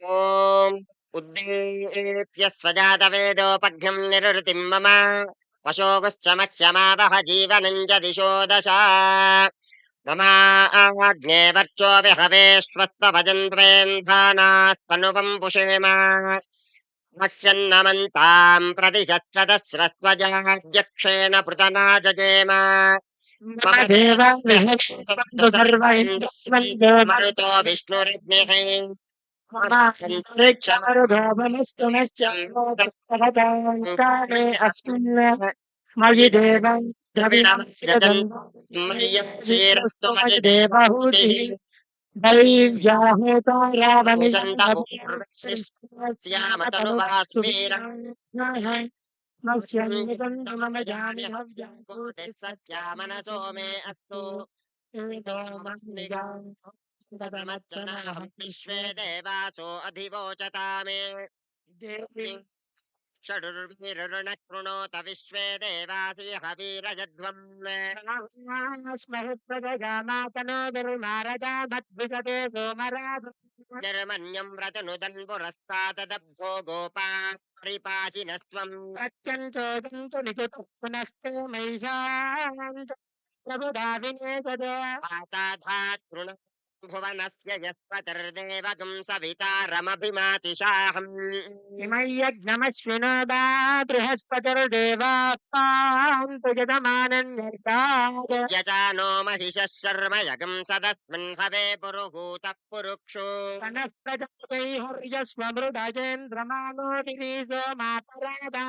ॐ उद्दीप्य स्वजातवेदोपघ्नं निरृतिं मम वशोगश्च मह्यमावह जीवनं च दिशो दश मम आज्ञे वर्चो विहवेश्वस्तभजन्त्वेन्धानास्तनुवं पुषेम मह्यन्नमन्तां प्रतिशच्छदस्रस्त्वजाध्यक्षेण पृतना जजेम मम देवा मरुतो विष्णुरग्निः ममान्तरिक्षमरुधोमनस्तुनश्चकाले अस्मिन् मयि देवं द्रविणमस्यजन्तु मयि देवहूतिः दैव्याहूता रावणिश्यामतनुवास्मीरः मम जानि हव्याकूते सत्या मनसो मे अस्तु तदमच्चनाहं विश्वे देवासो अधिवोचतामे देवी षडुर्भिरुणकृणोत विश्वे देवासि हवीरजध्वम् स्मृत्पदगामातनो दुर्मारदा मद्विषते सोमराज निर्मन्यं व्रतनुदन् पुरस्तादब्धो गोपा परिपाचिनस्त्वम् अत्यन्तोदन्तु निकुतः पुनस्ते मैषान्त प्रभुदाविने सदा पाताधात् भुवनस्य यस्पतिर्देवगं सविता रमभिमातिशाहम् इमय्यग्नमश्विनो दा बृहस्पतिर्देवात्मान्तु यजमानन्यर्तात् यजानो महिषः शर्म यगं सदस्मिन् हवे पुरुहूतः पुरुक्षु सनः प्रजापतिर्यस्व मृडजेन्द्रमानो दिरीशो मातरादा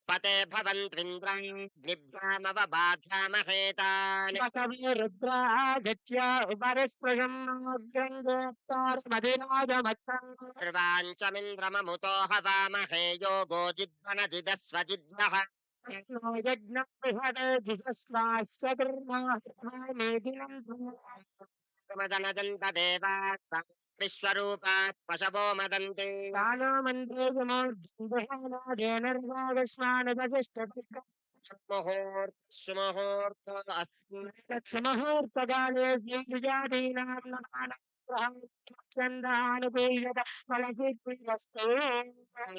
पते भवन्त्विन्द्राग्निभ्यामवबाध्यामहेतान् वसवे रुद्रागत्या उपरिस्पृशन्नोऽग्रङ्गोक्तारमधिराजमत्तम् सर्वाञ्चमिन्द्रममुतो हवामहे योगो जिद्वनजिदस्वजिद्वः यज्ञं बृहदे जिगस्वाश्वधर्मामेदिनं विश्वरूपात् पशवो मदन्ति कालो मन्त्रे मुहूर्तकाले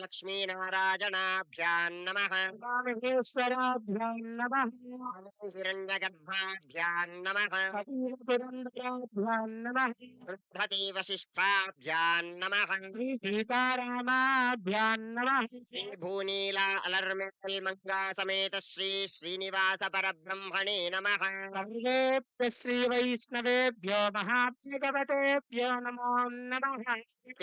लक्ष्मीनारायणाभ्यां नमः कामेश्वराभ्यां नमः हिरण्यगर्भाभ्यां नमः पुरन्दराभ्यां नमः बृहति वसिष्ठाभ्यां नमः सीतारामाभ्यां नमः भूनीला अलर्मेल मंगा समेत श्री श्रीनिवास परब्रह्मणे नमः सर्वेभ्यः श्री वैष्णवेभ्यो महाभगवतेभ्यो नमो नमः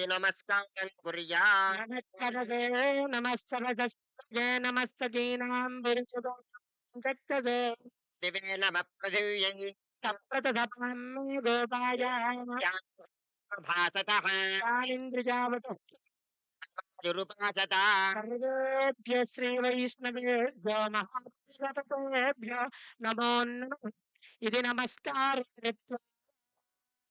नमस्कारं कुर्यात् नमस्कारते नमस्कारते नमस्तकीनां विरचते दिवे नमः पृथिव्यै सप्रतधपं गोपाय भासतः कालिन्द्रजावतः जुरुपासता सर्वेभ्यः श्रीवैष्णवेभ्यो महाभगवतेभ्यो नमो नमः इति नमस्कारः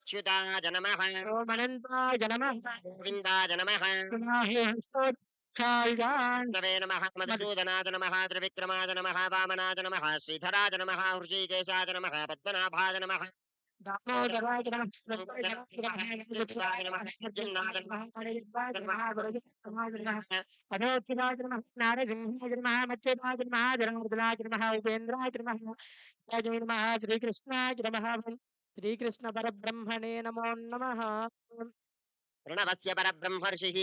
च्युताय नमः ओमनन्ताय नमः गोविन्दाय नमः नवे नमः मधुसूदनाय नमः त्रिविक्रमाय नमः वामनाय नमः श्रीधराय नमः हृषीकेशाय नमः पद्मनाभाय नमः दामोदराय नमः अधोक्षिताय नमः नारसिंहाय नमः मच्छदाय नमः जनार्दनाय नमः उपेन्द्राय नमः जय नमः श्रीकृष्णाय नमः श्रीकृष्ण परब्रह्मणे नमो नमः प्रणवस्य परब्रह्मर्षिः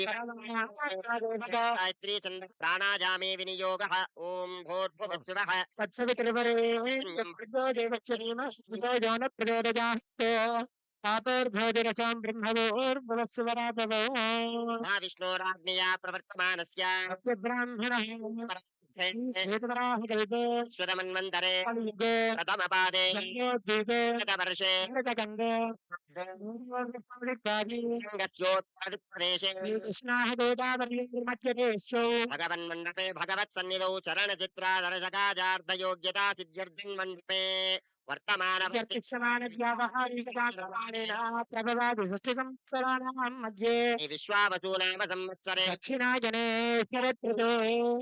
गायत्री छन्द प्राणायामे विनियोगः ओम भूर्भुवस्सुवः तत्सवितुर्वरेण्यं देवस्य धीमहि यो न प्रचोदयात् तापोर्भोजरसां ब्रह्मवोर्भुवस्सुवरातवो विष्णोराज्ञया प्रवर्तमानस्य ब्राह्मणः स्वरमन्वन्तरे प्रथमपादे शतवर्षे कृष्णाः गोदावरीर्मध्यदेशो भगवन्मण्डपे भगवत्सन्निधौ चरणचित्रादर्शकाजार्धयोग्यता सिद्ध्यर्थं मण्डपे वर्तमानव्यावहारिकताप्रमाणेन प्रभवादिषष्टिसंवत्सराणां मध्ये विश्वावसुनाम संवत्सरे दक्षिणाजने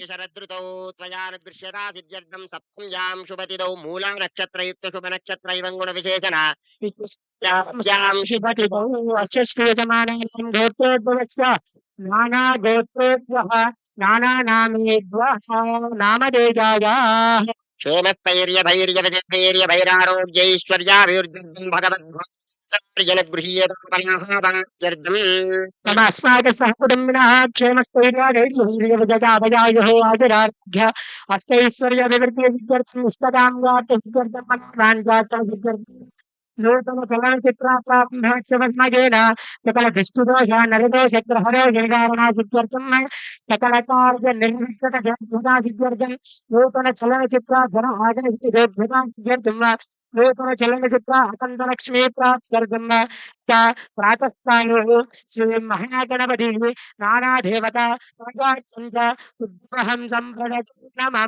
शरदृतौ त्वया दृश्यता सिद्ध्यर्थं सप्तम्यां शुभतिथौ मूला नक्षत्रयुक्त शुभ नक्षत्रैवं गुणविशेषण विशिष्टां शुभतिथौ अष्टश्रीयजमानानां गोत्रोद्भवस्य नानागोत्रोद्भवः नानानामेभ्यः नामधेयायाः क्षेमस्थैर्य धैर्य विजयधैर्य भैरारोग्यैश्वर्याभिवृद्धिं भगवद्गृहीयताम् तमस्मात् सह कुटुम्बिनः क्षेमस्थैर्याधैर्यविजयाभयायुः आयुरारोग्य अष्टैश्वर्यविवृद्धिसिद्ध्यर्थम् इष्टदां जातसिद्ध्यर्थं नूतन चलनचित्र प्रारम्भोत्सवस्मगेन सकल दृष्टिदोष नरदोषग्रहणो निर्गारणसिद्ध्यर्थं सकल कार्य निर्विघ्नता सिद्ध्यर्थं नूतन चलनचित्र जन आगमसिद्ध्यर्थं नूतन चलनचित्र अखण्डलक्ष्मी प्राप्त्यर्थं च प्रातःकाले श्री महागणपतिः नानादेवता पूजार्चन उद्ग्रहं सम्प्रणति नमः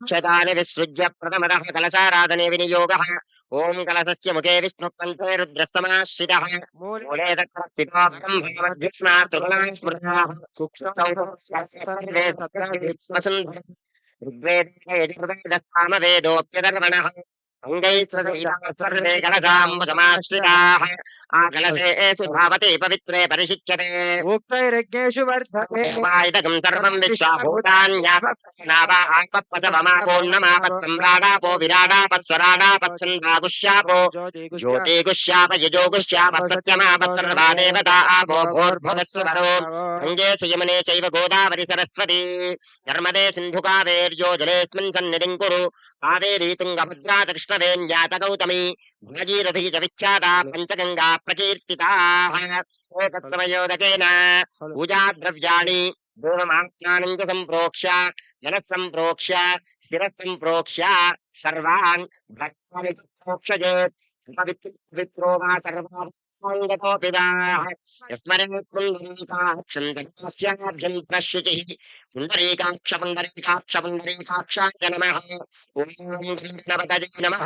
क्षतानि विसृज्य प्रथमतः कलशाराधने विनियोगः ओम कलशस्य मुखे विष्णुकण्ठे रुद्रस्तमाश्रितः मूले तत्प्रस्थितो ब्रह्मवद्विष्णार्तुगुणाः स्मृताः सूक्ष्मं ऋग्वेदे यजुर्वेदसामवेदोऽप्यधर्मणः सर्वे कलशाम्बुसमाश्रिताः आकलशेषु धावते पवित्रे परिशिच्यते उक्तैर्यज्ञेषु वर्धते उपायितकं सर्वं विश्वाभूतान्यापपदवमापोन्नमापत्सम्राडापो विराडापस्वराडापच्छन्दागुष्यापो ज्योतिगुष्याप यजोगुष्याप सत्यमापत्सर्वा देवता आपो भोर्भुवस्वरो गङ्गे च यमुने चैव गोदावरि सरस्वती नर्मदे सिन्धु कावेर्यो जलेऽस्मिन् सन्निधिं कुरु कावेरी तुङ्गभद्रा च कृष्णवेण्या च गौतमी भागीरथी च विख्याता पञ्चगङ्गा प्रकीर्तिताः एतत्समयोदकेन पूजाद्रव्याणि देवमाख्यानं च सम्प्रोक्ष्य मनः सम्प्रोक्ष्य शिरः सम्प्रोक्ष्य सर्वान् भक्तानि च प्रोक्षयेत् पवित्रो वा सर्वाङ्गतोऽपिदाः यस्मरेत् पुण्डरीकाक्षं जगत्स्याभ्यं प्रशुचिः पुण्डरीकाक्षाय नमः ॐ गणपतये नमः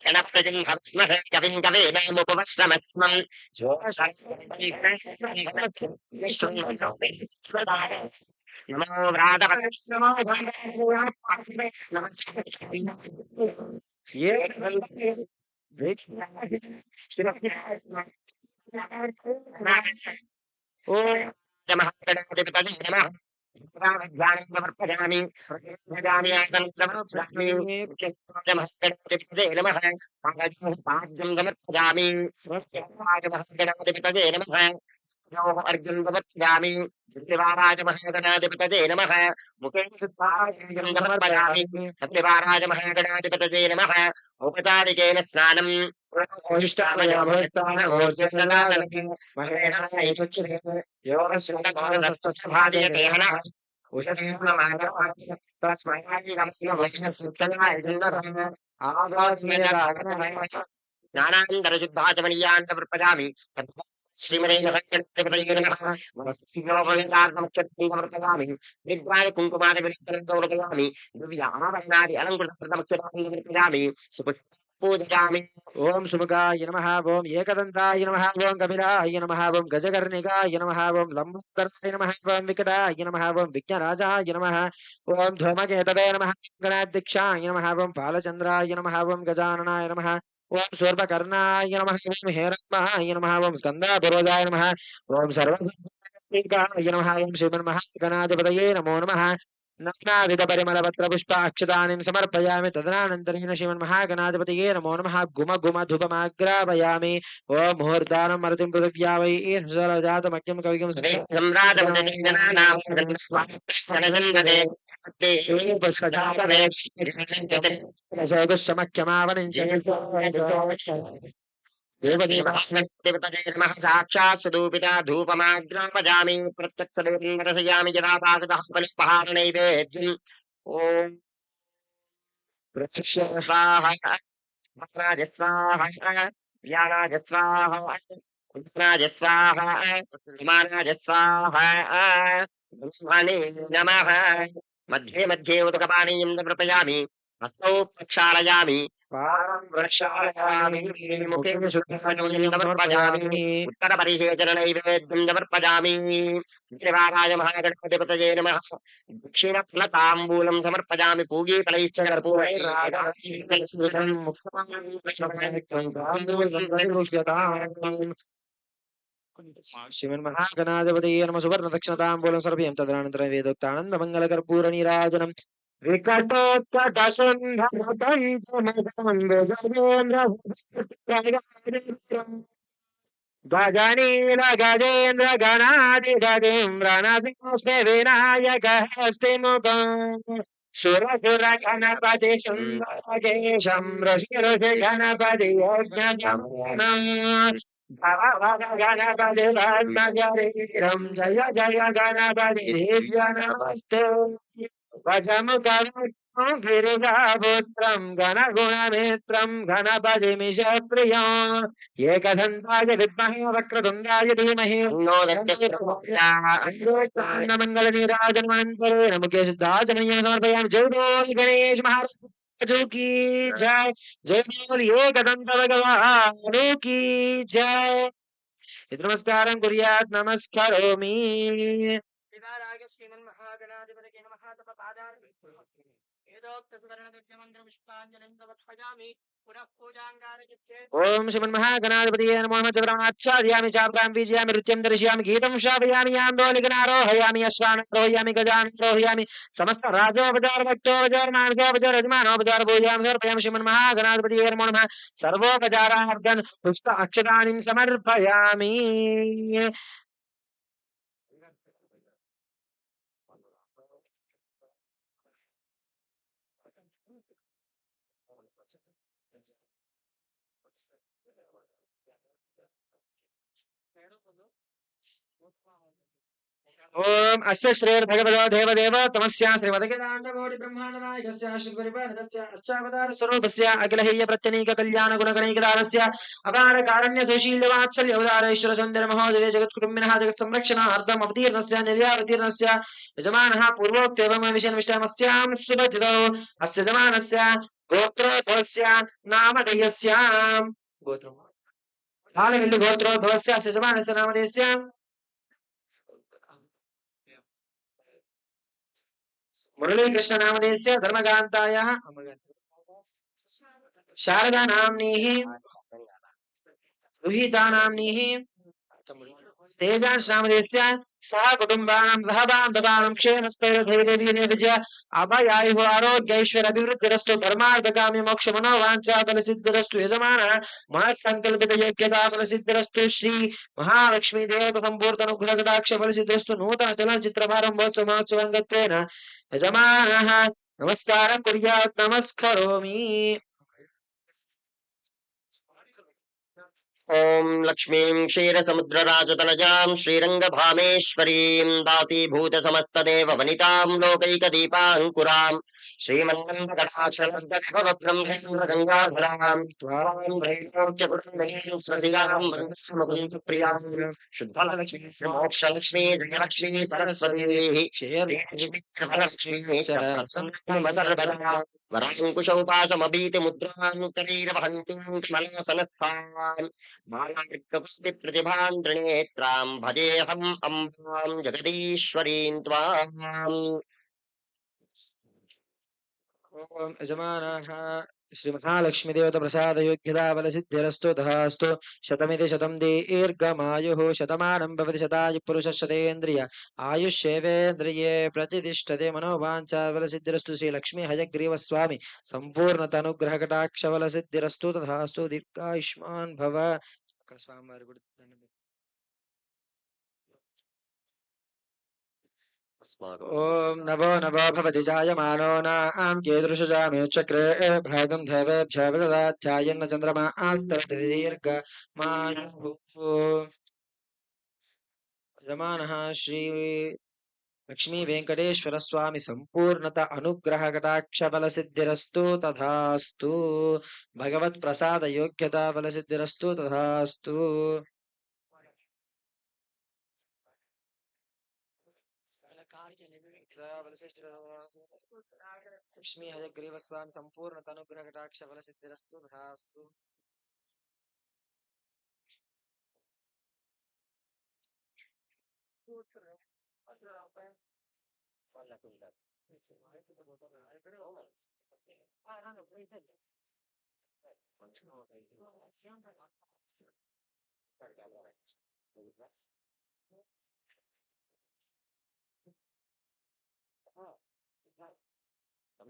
गणपतिं हविष्महे कविं कवीनामुपवस्त्रमस्मन् नमो नमः समर्पयामि भजामि आसनं समर्पयामि गणपतिपतये नमः पाद्यं समर्पयामि गणपतिपतये नमः अर्जुन समर्पयामि सत्यवाराय महागणाधिपतये नमः मुखे शुद्धार्घ्यं समर्पयामि सत्यवाराय महागणाधिपतये नमः औपचारिकेन स्नानं स्नानान्तरशुद्धाचमनीयान्तमर्पयामि श्रीमते गणपतये नमः समर्पयामि दिग्वाय कुङ्कुमादिविरक्तमर्पयामि दिव्याभरणादि अलङ्कृतमर्पयामि पूजयामि ओम सुमुखाय नमः ओम एकदन्ताय नमः ओम कपिलाय नमः ओम गजकर्णिकाय नमः ओम लंबोदराय नमः ओम विकटाय नमः ओम विघ्नराजाय नमः ओम धूमकेतवे नमः गणाध्यक्षाय नमः ओम बालचन्द्राय नमः ओम गजाननाय नमः ओम शूर्पकर्णाय नमः ओम हेरम्बाय नमः ओम स्कन्दापुरोजाय नमः ओम सर्वभूताय नमः ओम श्रीमन्महागणाधिपतये नमो नमः नानाविध परिमल पत्र पुष्प अक्षतानि समर्पयामि तदनन्तरेण श्रीमन्महागणाधिपतये नमो नमः गुम गुम धूपमाग्रापयामि ओम मुहूर्तानं मरुतिं पृथिव्या वै जातमख्यं कविगं देवदेवतये नमः साक्षात् स्वरूपिता धूपमाग्रापयामि प्रत्यक्षदेवं दर्शयामि यदा पाकतः बलिस्पहारनैवेद्यम् ॐ प्रत्यक्ष स्वाहा महाराज स्वाहा व्यानाज स्वाहा उन्नाज स्वाहा महाराज स्वाहा ब्रह्मणे नमः मध्ये मध्ये उदकपानीयं समर्पयामि हस्तौ प्रक्षालयामि पादं प्रक्षालयामि मुखे शुद्धं समर्पयामि उत्तरपरिहेचननैवेद्यं समर्पयामि देवानाय महागणपतिपतये नमः दक्षिणफलताम्बूलं समर्पयामि पूगीफलैश्च कर्पूरैरागम् श्रीमन्महागणाधिपतये नमः सुवर्णदक्षिणताम्बूलं समर्पयामि तदनन्तरं वेदोक्तानन्दमङ्गलकर्पूरनीराजनम् विकटोत्कटसुन्दरं गजनीन गजेन्द्र गणाधिगजेन्द्रनसिंहस्मे विनायकः मुखम् सुरसुर गणपति सुन्दरकेशं ऋषि गणपति यज्ञ गणपति भग्नशरीरं जय जय गणपति दिव्य नमस्ते वजमुखं गिरिजापुत्रं गणगुणमित्रं गणपतिमिषप्रियम् एकदन्ताय विद्महे वक्रतुण्डाय धीमहि तन्नो दन्ति प्रचोदयात् मंगलनीराजनमन्तरेण मुखे शुद्धाचमनीयं समर्पयामि जय बोल गणेश महाराज की जय जय बोल एकदन्त भगवान् की जय नमस्कारं कुर्यात् नमस्करोमि शिवाराय श्रीमन्महागणाधिपतये नमः तप पादारविन्दं वेदोक्तसुवर्णगर्भमन्त्रपुष्पाञ्जलिं समर्पयामि पुनः पूजाङ्गारयस्य ओम श्रीमन्महागणाधिपतये नमो नमः चतुराच्छादयामि चापरां बीजयामि नृत्यं दर्शयामि गीतं श्रावयामि यान्दोलिकनारोहयामि अश्वानारोहयामि गजानारोहयामि समस्त राजोपचार भक्तोपचार मानसोपचार यजमानोपचार पूजां समर्पयामि श्रीमन्महागणाधिपतये नमो नमः सर्वोपचारार्थं पुष्प अक्षतानि समर्पयामि ओम अस्य श्रीर्भगवतो देवदेव तमस्य श्रीमदखिलाण्डकोटि ब्रह्माण्डनायकस्य श्रीपरिपालकस्य अर्चावतार स्वरूपस्य अखिलहेय प्रत्यनीक कल्याण गुणगणैकदानस्य अपार कारुण्य सुशील वात्सल्य अवतारेश्वर सुन्दर महोदय जगत्कुटुम्बिनः जगत् संरक्षणार्थम् अवतीर्णस्य निर्यावतीर्णस्य यजमानः पूर्वोक्तेवं विषयमस्यां सुभजितौ अस्य यजमानस्य गोत्रोद्भवस्य नामधेयस्य गोत्रो हालहिल्लि गोत्रोद्भवस्य अस्य यजमानस्य नामधेयस्य मुरलीकृष्ण नामधेयस्य धर्मकान्तायाः शारदा नाम्नीः रुहिता नाम्नीः तेजांश नामधेयस्य सह कुटुम्बानां सह बान्धवानां क्षेमस्थैर्यधैर्यवीर्य विजय अभयायुः आरोग्यैश्वर्याभिवृद्धिरस्तु धर्मार्थकाम्य मोक्ष मनोवाञ्छा फलसिद्धिरस्तु यजमानः महत्सङ्कल्पित योग्यता फलसिद्धिरस्तु श्री महालक्ष्मी देवता सम्पूर्ण अनुग्रह कटाक्ष फलसिद्धिरस्तु नूतन चलनचित्र प्रारम्भोत्सव महोत्सवाङ्गत्वेन यजमानः नमस्कारं कुर्यात् नमस्करोमि ओम लक्ष्मीं क्षीरसमुद्रराजतनजां श्रीरङ्गधामेश्वरीं दासीभूत समस्तदेव वनितां लोकैकदीपाङ्कुरां श्रीमन्नन्दकटाक्षलब्धब्रह्मेन्द्रगङ्गाधरां त्वां त्रैलोक्यकुटुम्बिनीं सतिरां वन्दे मुकुन्दप्रियां शुद्धलक्ष्मी मोक्षलक्ष्मी जयलक्ष्मी सरस्वतीः क्षेत्रलक्ष्मी शरणं वराङ्कुशौपासमभीतिमुद्रान्तरीरवहन्तीं क्ष्मलासनस्थान् मालार्कपुष्टिप्रतिभां त्रिनेत्रां भजेऽहम् अम्बां जगदीश्वरीं त्वाम् ओम यजमानः श्रीमहालक्ष्मीदेवता प्रसाद योग्यता बलसिद्धिरस्तु तथास्तु शतमिति शतं दीर्घमायुः शतमानं भवति शतायु पुरुषः शतेन्द्रिय आयुष्येवेन्द्रिये प्रतिष्ठते मनोवाञ्छा बलसिद्धिरस्तु श्रीलक्ष्मी हयग्रीवस्वामी सम्पूर्णतनुग्रहकटाक्षबलसिद्धिरस्तु तथास्तु दीर्घायुष्मान् भव स्वामिवारि కూడా దండం పెట్టు. ओम नभो नभो भवति जायमानो नाम कीदृशजामेचक्रे भागं देवेभ्यः विददाध्यायन्न चन्द्रमा आस्तरति दीर्घमायुः यजमानः श्री लक्ष्मी वेंकटेश्वर स्वामी संपूर्णत अनुग्रह कटाक्ष बल सिद्धिरस्तु तथास्तु भगवत प्रसाद योग्यता बल सिद्धिरस्तु तथास्तु లక్ష్మీ హయగ్రీవ స్వామి సంపూర్ణ తనుగ్రహ కటాక్ష ఫల సిద్ధిరస్తు తథాస్తు.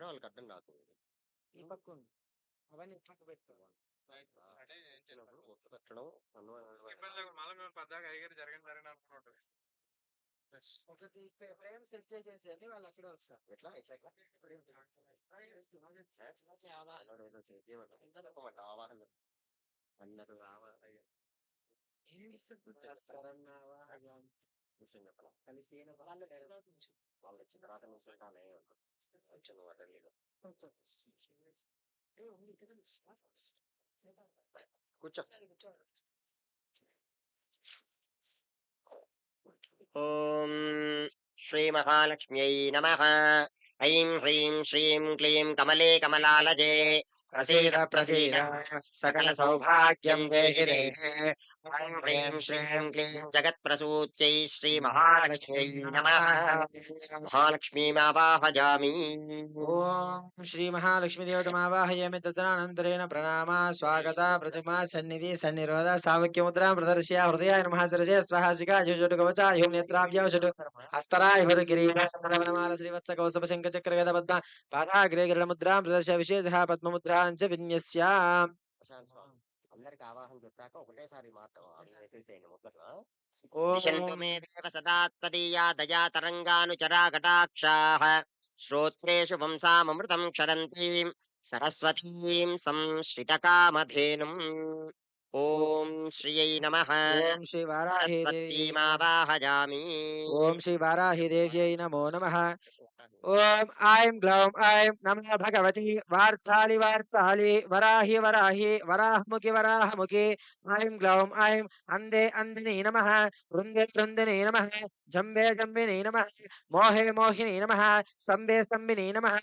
వాళ్ళకి అర్థం కాదు. ఈ పక్క ఉంది. అవన్నీ పక్క పెట్టుకోవాలి. ఒత్తు పెట్టడం ఒకటి ఫ్రేమ్ సెట్ చేసేసి వాళ్ళు అక్కడే వస్తారు. ఎట్లా ఎట్లా ఎట్లా ఆవాహన అందరూ కలిసి వాళ్ళు వచ్చిన తర్వాత ముసలికానే వచ్చిన వాటర్లీలో కూర్చో. ఓం శ్రీ మహాలక్ష్మ్యై నమః. ఐం హ్రీం శ్రీం క్లీం కమలే కమలాలజే ప్రసీద ప్రసీద సకల సౌభాగ్యం దేహి దేహే. ఐం హ్రీం శ్రీం క్లీం జగత్ప్రసూత్యై శ్రీ మహాలక్ష్మ్యై నమః. మహాలక్ష్మీమావాహయామి. ఓం శ్రీ మహాలక్ష్మీ దేవతమావాహయామి. తదనంతరేణ ప్రణామ స్వాగత ప్రతిమా సన్నిధి సన్నిరోధ సామఖ్య ముద్రా ప్రదర్శ్య హృదయాయ నమః శిరసే స్వహాసికా జుజుటు కవచ హ్యూం నేత్రాభ్యావశటు హస్తరాయ భుజ కిరీటమాల శ్రీవత్స కౌసభ శంఖ చక్ర గద పద్మ పాదాగ్రే గరుడ ముద్రాం ప్రదర్శ్య విశేష పద్మముద్రాం చ విన్యస్య. ప్రశాంత్ స్వామి, అందరికి ఆవాహన చెప్పాక ఒకటేసారి మాత్రం వేసేసేయండి మొదట్లో. ఓం దిశంతు మే దేవ సదా త్వదీయా దయా తరంగానుచరా కటాక్షాః. శ్రోత్రేషు వంశామృతం క్షరంతీం సరస్వతీం సంశ్రితకామధేనుం. ఓం శ్రీయై నమః. ఓం శ్రీ వారాహి దేవి సరస్వతీమావాహయామి. ఓం శ్రీ వారాహి దేవ్యై నమో నమః. ఓం ఐం గ్లౌం ఐం నమో భగవతి వార్తాళి వార్తాళి వరాహి వరాహి వరాహముఖి వరాహముఖి. ఐం గ్లౌం ఐం అందే అందిని నమః. వృందే వృందిని నమః. జంబే జంబిని నమః. మోహే మోహిని నమః. సంబే సంబిని నమః.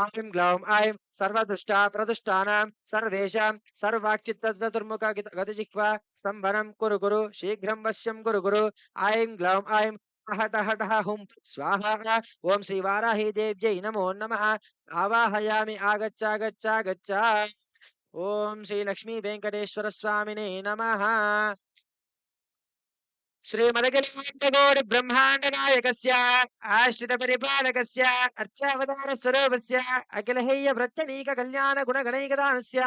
ఐం గ్లౌం ఐం సర్వదుష్ట ప్రదుష్టానాం సర్వేషాం సర్వాక్చిత్తచతుర్ముఖ గతజిహ్వా స్తంభనం కురు కురు శీఘ్రం వశ్యం కురు కురు. ఐం గ్లౌం ఐం హఠ హఠ హుం స్వాహా. ఓం శ్రీ వారాహి దేవ్యై నమో నమః. ఆవాహయామి ఆగచ్చ గచ్చ గచ్చ. ఓం శ్రీ లక్ష్మీ వెంకటేశ్వర స్వామినే నమః. శ్రీమదఖిలాండకోటి బ్రహ్మాండ నాయకస్య ఆశ్రిత పరిపాలకస్య అర్చావతార స్వరూపస్య అఖిలహేయ ప్రత్యనీక కళ్యాణ గుణగణైకదానస్య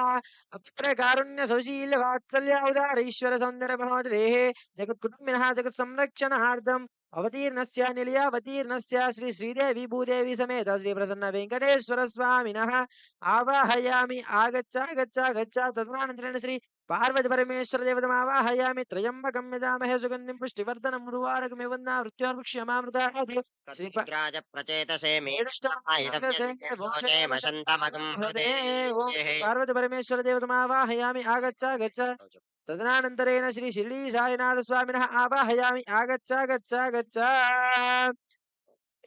అపర కారుణ్య సౌశీల్య వాత్సల్య ఉదార ఈశ్వర సౌందర్య మహోదదేహే జగత్కుటుంబినః జగత్ సంరక్షణార్థం అవతీర్ణస్య నిలయావతీర్ణస్య శ్రీ శ్రీదేవి భూదేవి సమేత శ్రీ ప్రసన్న వెంకటేశ్వర స్వామినః ఆవాహయామి ఆగచ్చ గచ్చ గచ్చ. తదనంతరేణ శ్రీ పార్వతి పరమేశ్వర దేవతమావాహయామి. త్రయంబకం యజామహే సుగంధిం పుష్టివర్ధనం మృవారకమివ వృత్యోర్వృక్ష్యమామృతాది కద్విద్రాజ ప్రచేతసే మే ఓం పార్వతి పరమేశ్వర దేవతమావాహయామి ఆగచ్చ గచ్చ. తదనంతరేణ శ్రీ షిరిడీ సాయినాథ స్వామినః ఆవాహయామి ఆగచ్చ గచ్చ గచ్చ.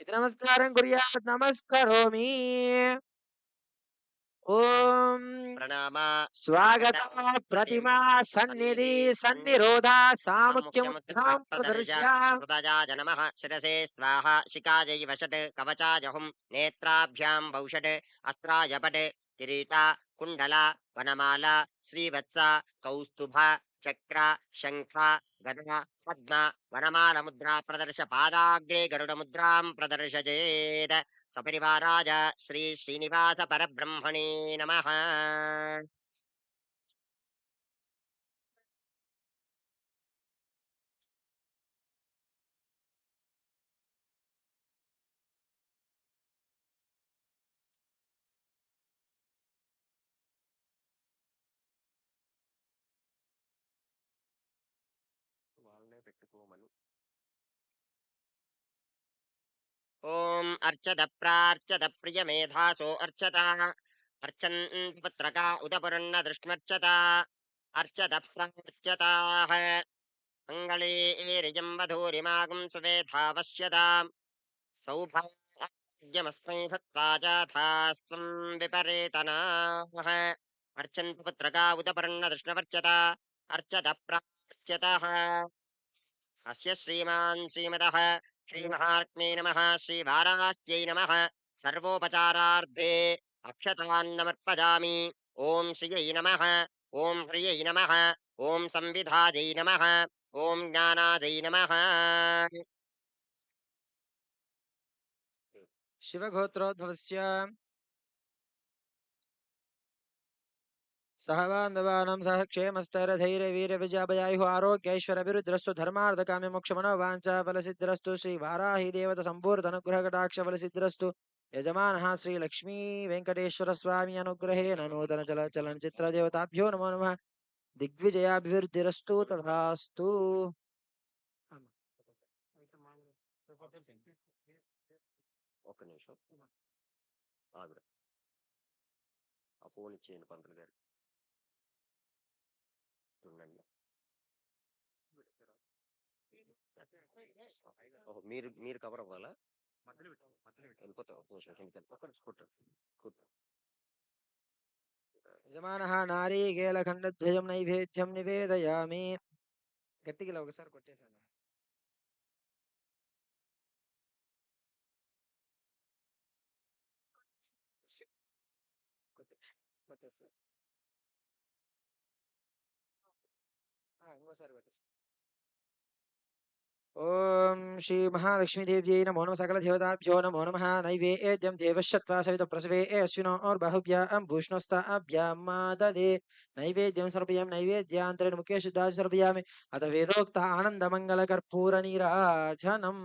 ఇది నమస్కారం కుర్యాత్ నమస్కరోమి. ఓం ప్రణామ స్వాగత ప్రతిమా సన్నిధి సన్నిరోధ సాముఖ్యముద్రాం ప్రదర్శ్య. హృదయాయ నమః. శిరసే స్వాహ. శిఖాయై వషట్ కవచాయ హుం. నేత్రాభ్యాం భౌషట్ అస్త్రాయ పట్ కిరీట కుండల వనమాల శ్రీవత్స కౌస్తుభ చక్ర శంఖ గద పద్మ వనమాల ముద్రా ప్రదర్శ. పాదాగ్రే గరుడ ముద్రాం ప్రదర్శయేత్. సపరివారాయ శ్రీ శ్రీనివాస పరబ్రహ్మణే నమః. వాళ్ళనే పెట్టుకోమను. ఓం అర్చద ప్రార్చద ప్రియ మేధాసో అర్చత. అర్చన్ పుత్రకా ఉదపురన్న దృష్మర్చత. అర్చద ప్రార్చతాః. మంగళే రిజం వధూరిమాగం సువేధావశ్యతాం. సౌభాగ్య यमस्मै धत्वा जाथास्त्वं विपरेतनाः अर्चन्तु पुत्रका उदपर्णदृष्णवर्चता अर्चत प्राच्यतः अस्य श्रीमान् श्रीमदः श्रीमहात्मे नमः श्रीवाराह्यै नमः सर्वोपचारार्थे अक्षतान्नमर्पयामि ॐ श्रियै नमः ॐ ह्रियै नमः ॐ संविधायै नमः ॐ ज्ञानायै नमः शिवगोत्रोद्भवस्य सह बान्धवानां सह क्षेमस्तैर्धैर्यवीर्यविजयाभयायुः आरोग्यैश्वर्यभिवृद्धिरस्तु धर्मार्थकाम्यमोक्षमनोवाञ्छाफलसिद्धिरस्तु श्रीवाराहि देवतसम्पूर्णनुग्रहकटाक्षफलसिद्धिरस्तु यजमानः श्रीलक्ष्मी वेङ्कटेश्वरस्वामी अनुग्रहेण नूतनचलच्चलनचित्रदेवताभ्यो नमो नमः दिग्विजयाभिवृद्धिरस्तु तथास्तु ఒక్క నిమిషం ఆగురా ఆ ఫోన్ ఇచ్చేయండి పంతులు గారు ఉండండి ఓహో మీరు మీరు కవర్ అవ్వాలా వెళ్ళిపోతావు ఒక నిమిషం కిందకి కూర్చో కూర్చో యజమానः నారీకేళఖండద్వయం నైవేద్యం నివేదయామి గట్టిగా ఒకసారి కొట్టేశాను కొట్టేస్తా ఇంకోసారి కొట్టేస్తా ఓం శ్రీ మహాలక్ష్మీదేవ్యై నమో నమః సకలదేవతాభ్యో నమో నమః నైవేద్యం దేవశ్చత్వా సవితప్రసవే అశ్వినోర్బాహుభ్యాం భూష్ణోస్తాభ్యాం మాదదే నైవేద్యం సమర్పయామి నైవేద్యాంతరేణ ముఖే శుద్ధాది సమర్పయామి అత వేదోక్త ఆనందమంగళకర్పూర నీరాజనం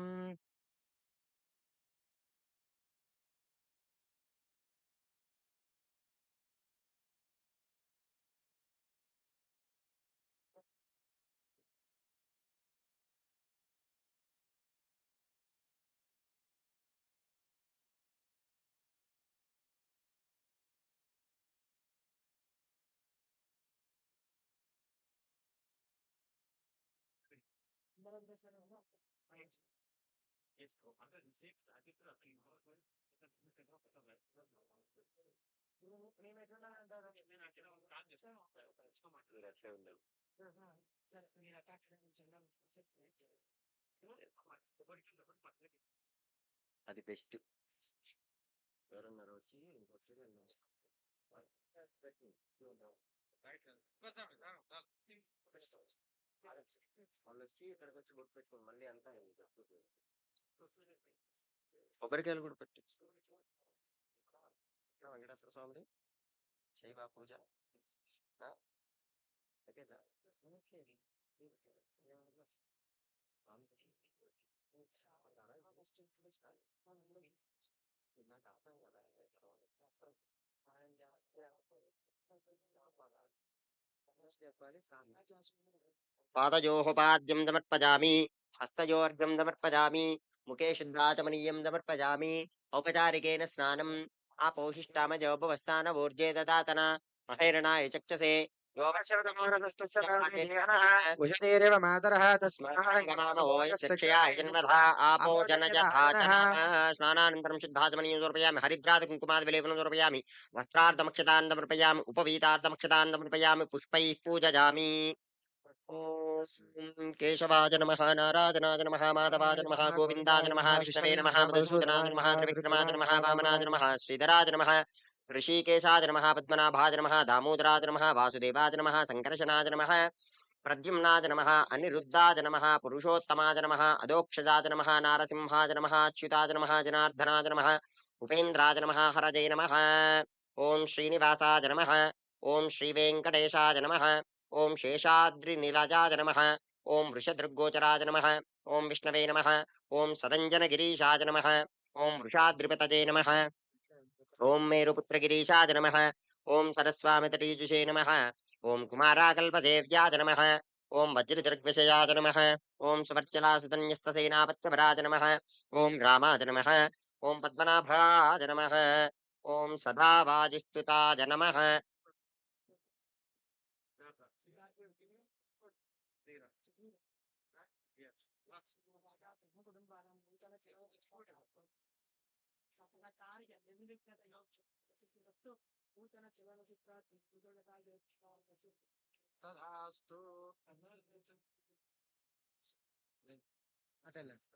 మీరు అట్లే ఉండండి అది బెస్ట్ ఎవరన్నారు వచ్చి వాళ్ళు వచ్చి ఇక్కడికి వచ్చి గుర్తు పెట్టుకోండి మళ్ళీ అంతా కొబ్బరికాయలు కూడా పెట్టు వెంకటేశ్వర స్వామిది శైవ పూజ పాదయోః పాద్యం సమర్పయామి హస్తయోర్ఘ్యం సమర్పయామి ముఖే శుద్ధాచమనీయం సమర్పయామి ఔపచారికేన స్నానం ఆపోహిష్టామజోపవస్థాన ఊర్జే దదాతన మహైరణాయ చక్షసే ఉషతేరేవ మాతరః ఆపో స్నానానంతరం శుద్ధాచమనీయం సమర్పయామి హరిద్రాది కుంకుమాది విలేపనం సమర్పయామి వస్త్రార్థమక్షతాన్ సమర్పయామి ఉపవీతార్థమక్షతాన్ సమర్పయామి పుష్పైః పూజయామి ఓం కేశవాయ నమః నారాయణాయ నమః మాధవాయ నమః గోవిందాయ నమః విష్ణవే నమః మధుసూదనాయ నమః త్రివిక్రమాయ నమః వామనాయ నమః శ్రీధరాయ నమః ऋषिकेशाय नमः पद्मनाभाय नमः दामोदराय नमः वासुदेवाय नमः संकर्षणाय नमः प्रद्युम्नाय नमः अनिरुद्धाय नमः पुरुषोत्तमाय नमः अधोक्षजाय नमः नारसिंहाय नमः अच्युताय नमः जनार्दनाय नमः उपेन्द्राय नमः हरजे नमः ओम श्रीनिवासाय नमः ओम श्रीवेङ्कटेशाय नमः ओम शेषाद्रिनिलजाय नमः ओम वृषदृग्गोचराय नमः ओम विष्णवे नमः ओम सदञ्जनगिरीशाय नमः ओम वृषाद्रिपतये नमः ओम मेरुपुत्रगिरीशाय नमः ओम सरस्वामितटीजुषे नमः ओम कुमाराकल्पसेव्याय नमः ओम वज्रदृग्विषयाय नमः ओम सुवर्चलासुतन्यस्तसेनापत्यपराय नमः ओम रामाय नमः ओम पद्मनाभाय नमः ओम सदावाजिस्तुताय नमः తథాస్తు. అటెండెన్స్.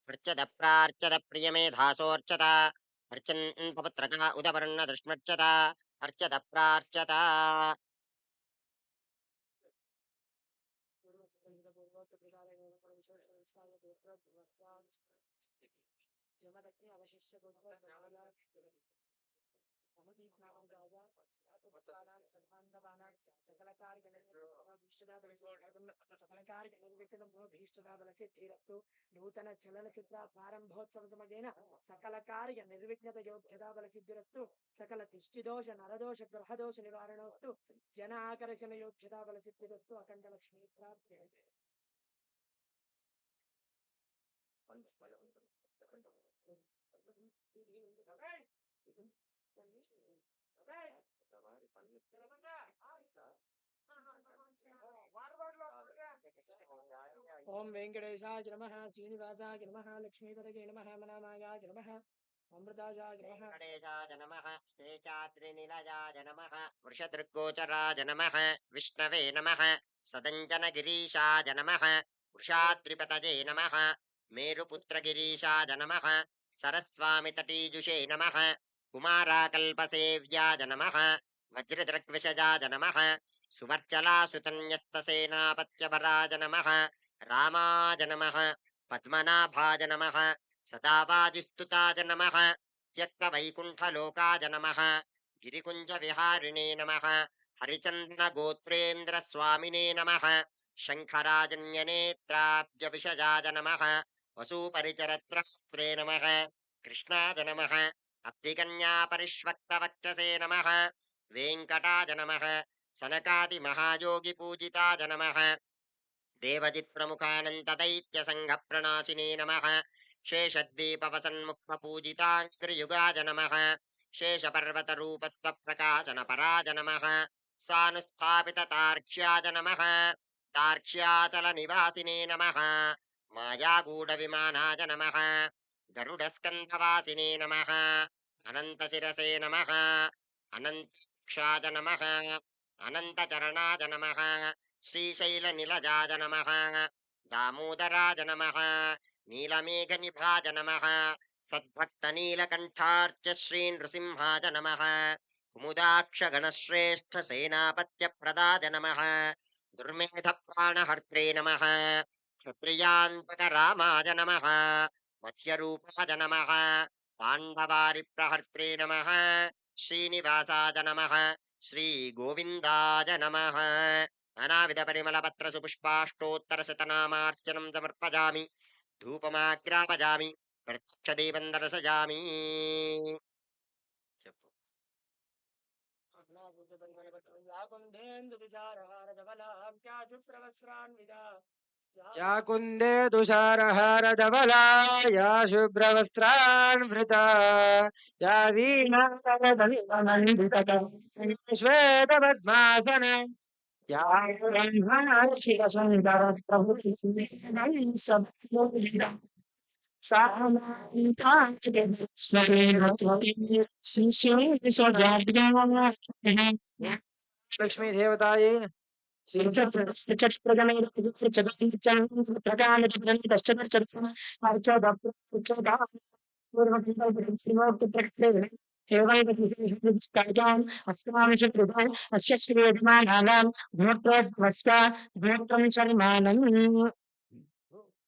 अर्चत प्रार्चत प्रियमेधासोऽर्चत अर्चन् पपुत्रकः उदपर्ण दृष्मर्चत अर्चत प्रार्चत నూతన చలనచిత్ర ప్రారంభోత్సవ సమయేన సకల కార్య నిర్విఘ్నత యోగ్యతా బల సిద్ధిరస్తు సకల తిష్టిదోష నరదోష గ్రహదోష నివారణోస్తు జన ఆకర్షణ యోగ్యతా బల సిద్ధిరస్తు అఖండ లక్ష్మీ ప్రాప్తి. ఓం వెంకటేశాయ నమః శ్రీనివాసాయ నమః లక్ష్మీపతగే నమః మనామాయాయ నమః అమృతాజాయ నమః वेङ्कटेशाय नमः शेषाद्रिनिलयाय नमः वृषदृग्गोचराय नमः विष्णवे नमः सदञ्जनगिरीशाय नमः वृषाद्रिपतये नमः मेरुपुत्रगिरीशाय नमः सरस्वामितटीजुषे नमः कुमाराकल्पसेव्याय नमः वज्रदृग्विषजाय नमः सुवर्चलासुतन्यस्तसेनापत्यभराय नमः रामाय नमः पद्मनाभाय नमः सदावाजिस्तुताय नमः त्यक्तवैकुण्ठलोकाय नमः गिरिकुञ्जविहारिणे नमः हरिचन्दनगोत्रेन्द्रस्वामिने नमः शङ्खराजन्यनेत्राब्जविषजाय नमः वसूपरिचरत्रहस्त्रे नमः कृष्णाय नमः अब्धिकन्यापरिष्वक्तवक्षसे नमः वेङ्कटाय नमः सनकादिमहायोगिपूजिताय नमः देवजित्प्रमुखानन्तदैत्यसङ्घप्रणाशिने नमः शेषद्वीपवसन्मुखपूजिताङ्ग्रियुगाय नमः शेषपर्वतरूपत्वप्रकाशनपराय नमः सानुस्थापिततार्क्ष्याय नमः तार्क्ष्याचलनिवासिने नमः मायागूढविमानाय नमः गरुडस्कन्धवासिने नमः अनन्तशिरसे नमः अनन्तक्षाय नमः अनन्तचरणाय नमः श्रीशैलनिलजाय नमः दामोदराय नमः नीलमेघनिभाय नमः सद्भक्तनीलकण्ठार्च श्रीनृसिंहाय नमः कुमुदाक्षगणश्रेष्ठसेनापत्यप्रदाय नमः दुर्मेधप्राणहर्त्रे नमः क्षत्रियान्पकरामाय नमः मत्स्यरूपाय नमः पाण्डवारिप्रहर्त्रे नमः श्रीनिवासाय नमः श्रीगोविन्दाय नमः नानाविधपरिमलपत्रसुपुष्पाष्टोत्तरशतनामार्चनं समर्पयामि धूपमाग्रापयामि प्रत्यक्षदेवं दर्शयामि చెప్పు యా కుందే తుషారహారధవలా యా శుభ్రవస్త్రాన్వృతా యా వీణాశ్వేతపద్మాసన యా లక్ష్మీ దేవతాయై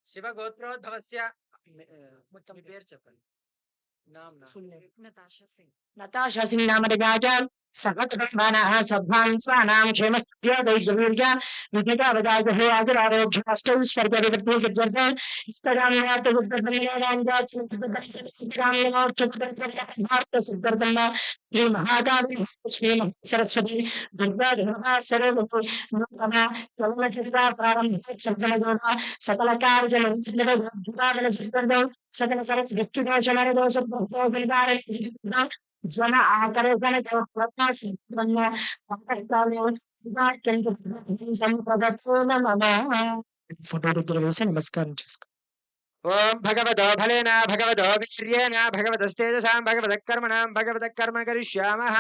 శివ గోత్రోద్భవస్య మొత్తం మీ పేరు చెప్పండి. నతాషా సింగ్ నామరజాజా సహస్రమానః సద్భాన్ స్వానాం క్షేమస్థిత్యో దైర్ఘవీర్య విద్యతావదాగహే ఆదిరారోగ్యాష్టౌ స్వర్గవివర్తే సద్వర్ధ ఇస్తరామ్యాత భారత సుద్దర్ధన శ్రీ మహాకాళి శ్రీ సరస్వతి దుర్గా దేవతా సర్వతి నూతన చలనచిత్ర ప్రారంభోత్సవ సకల కార్యక్రమం సకల సరస్ వ్యక్తిదోష నరదోష జన ఆకర్షణ సంప్రదత్వ నమః ఫోటో దగ్గర వేసి నమస్కారం చేసుకో. ఓం భగవతో ఫలేన భగవతో వీర్యేణ భగవతస్తేజసాం భగవతః కర్మణాం భగవతః కర్మ కరిష్యామః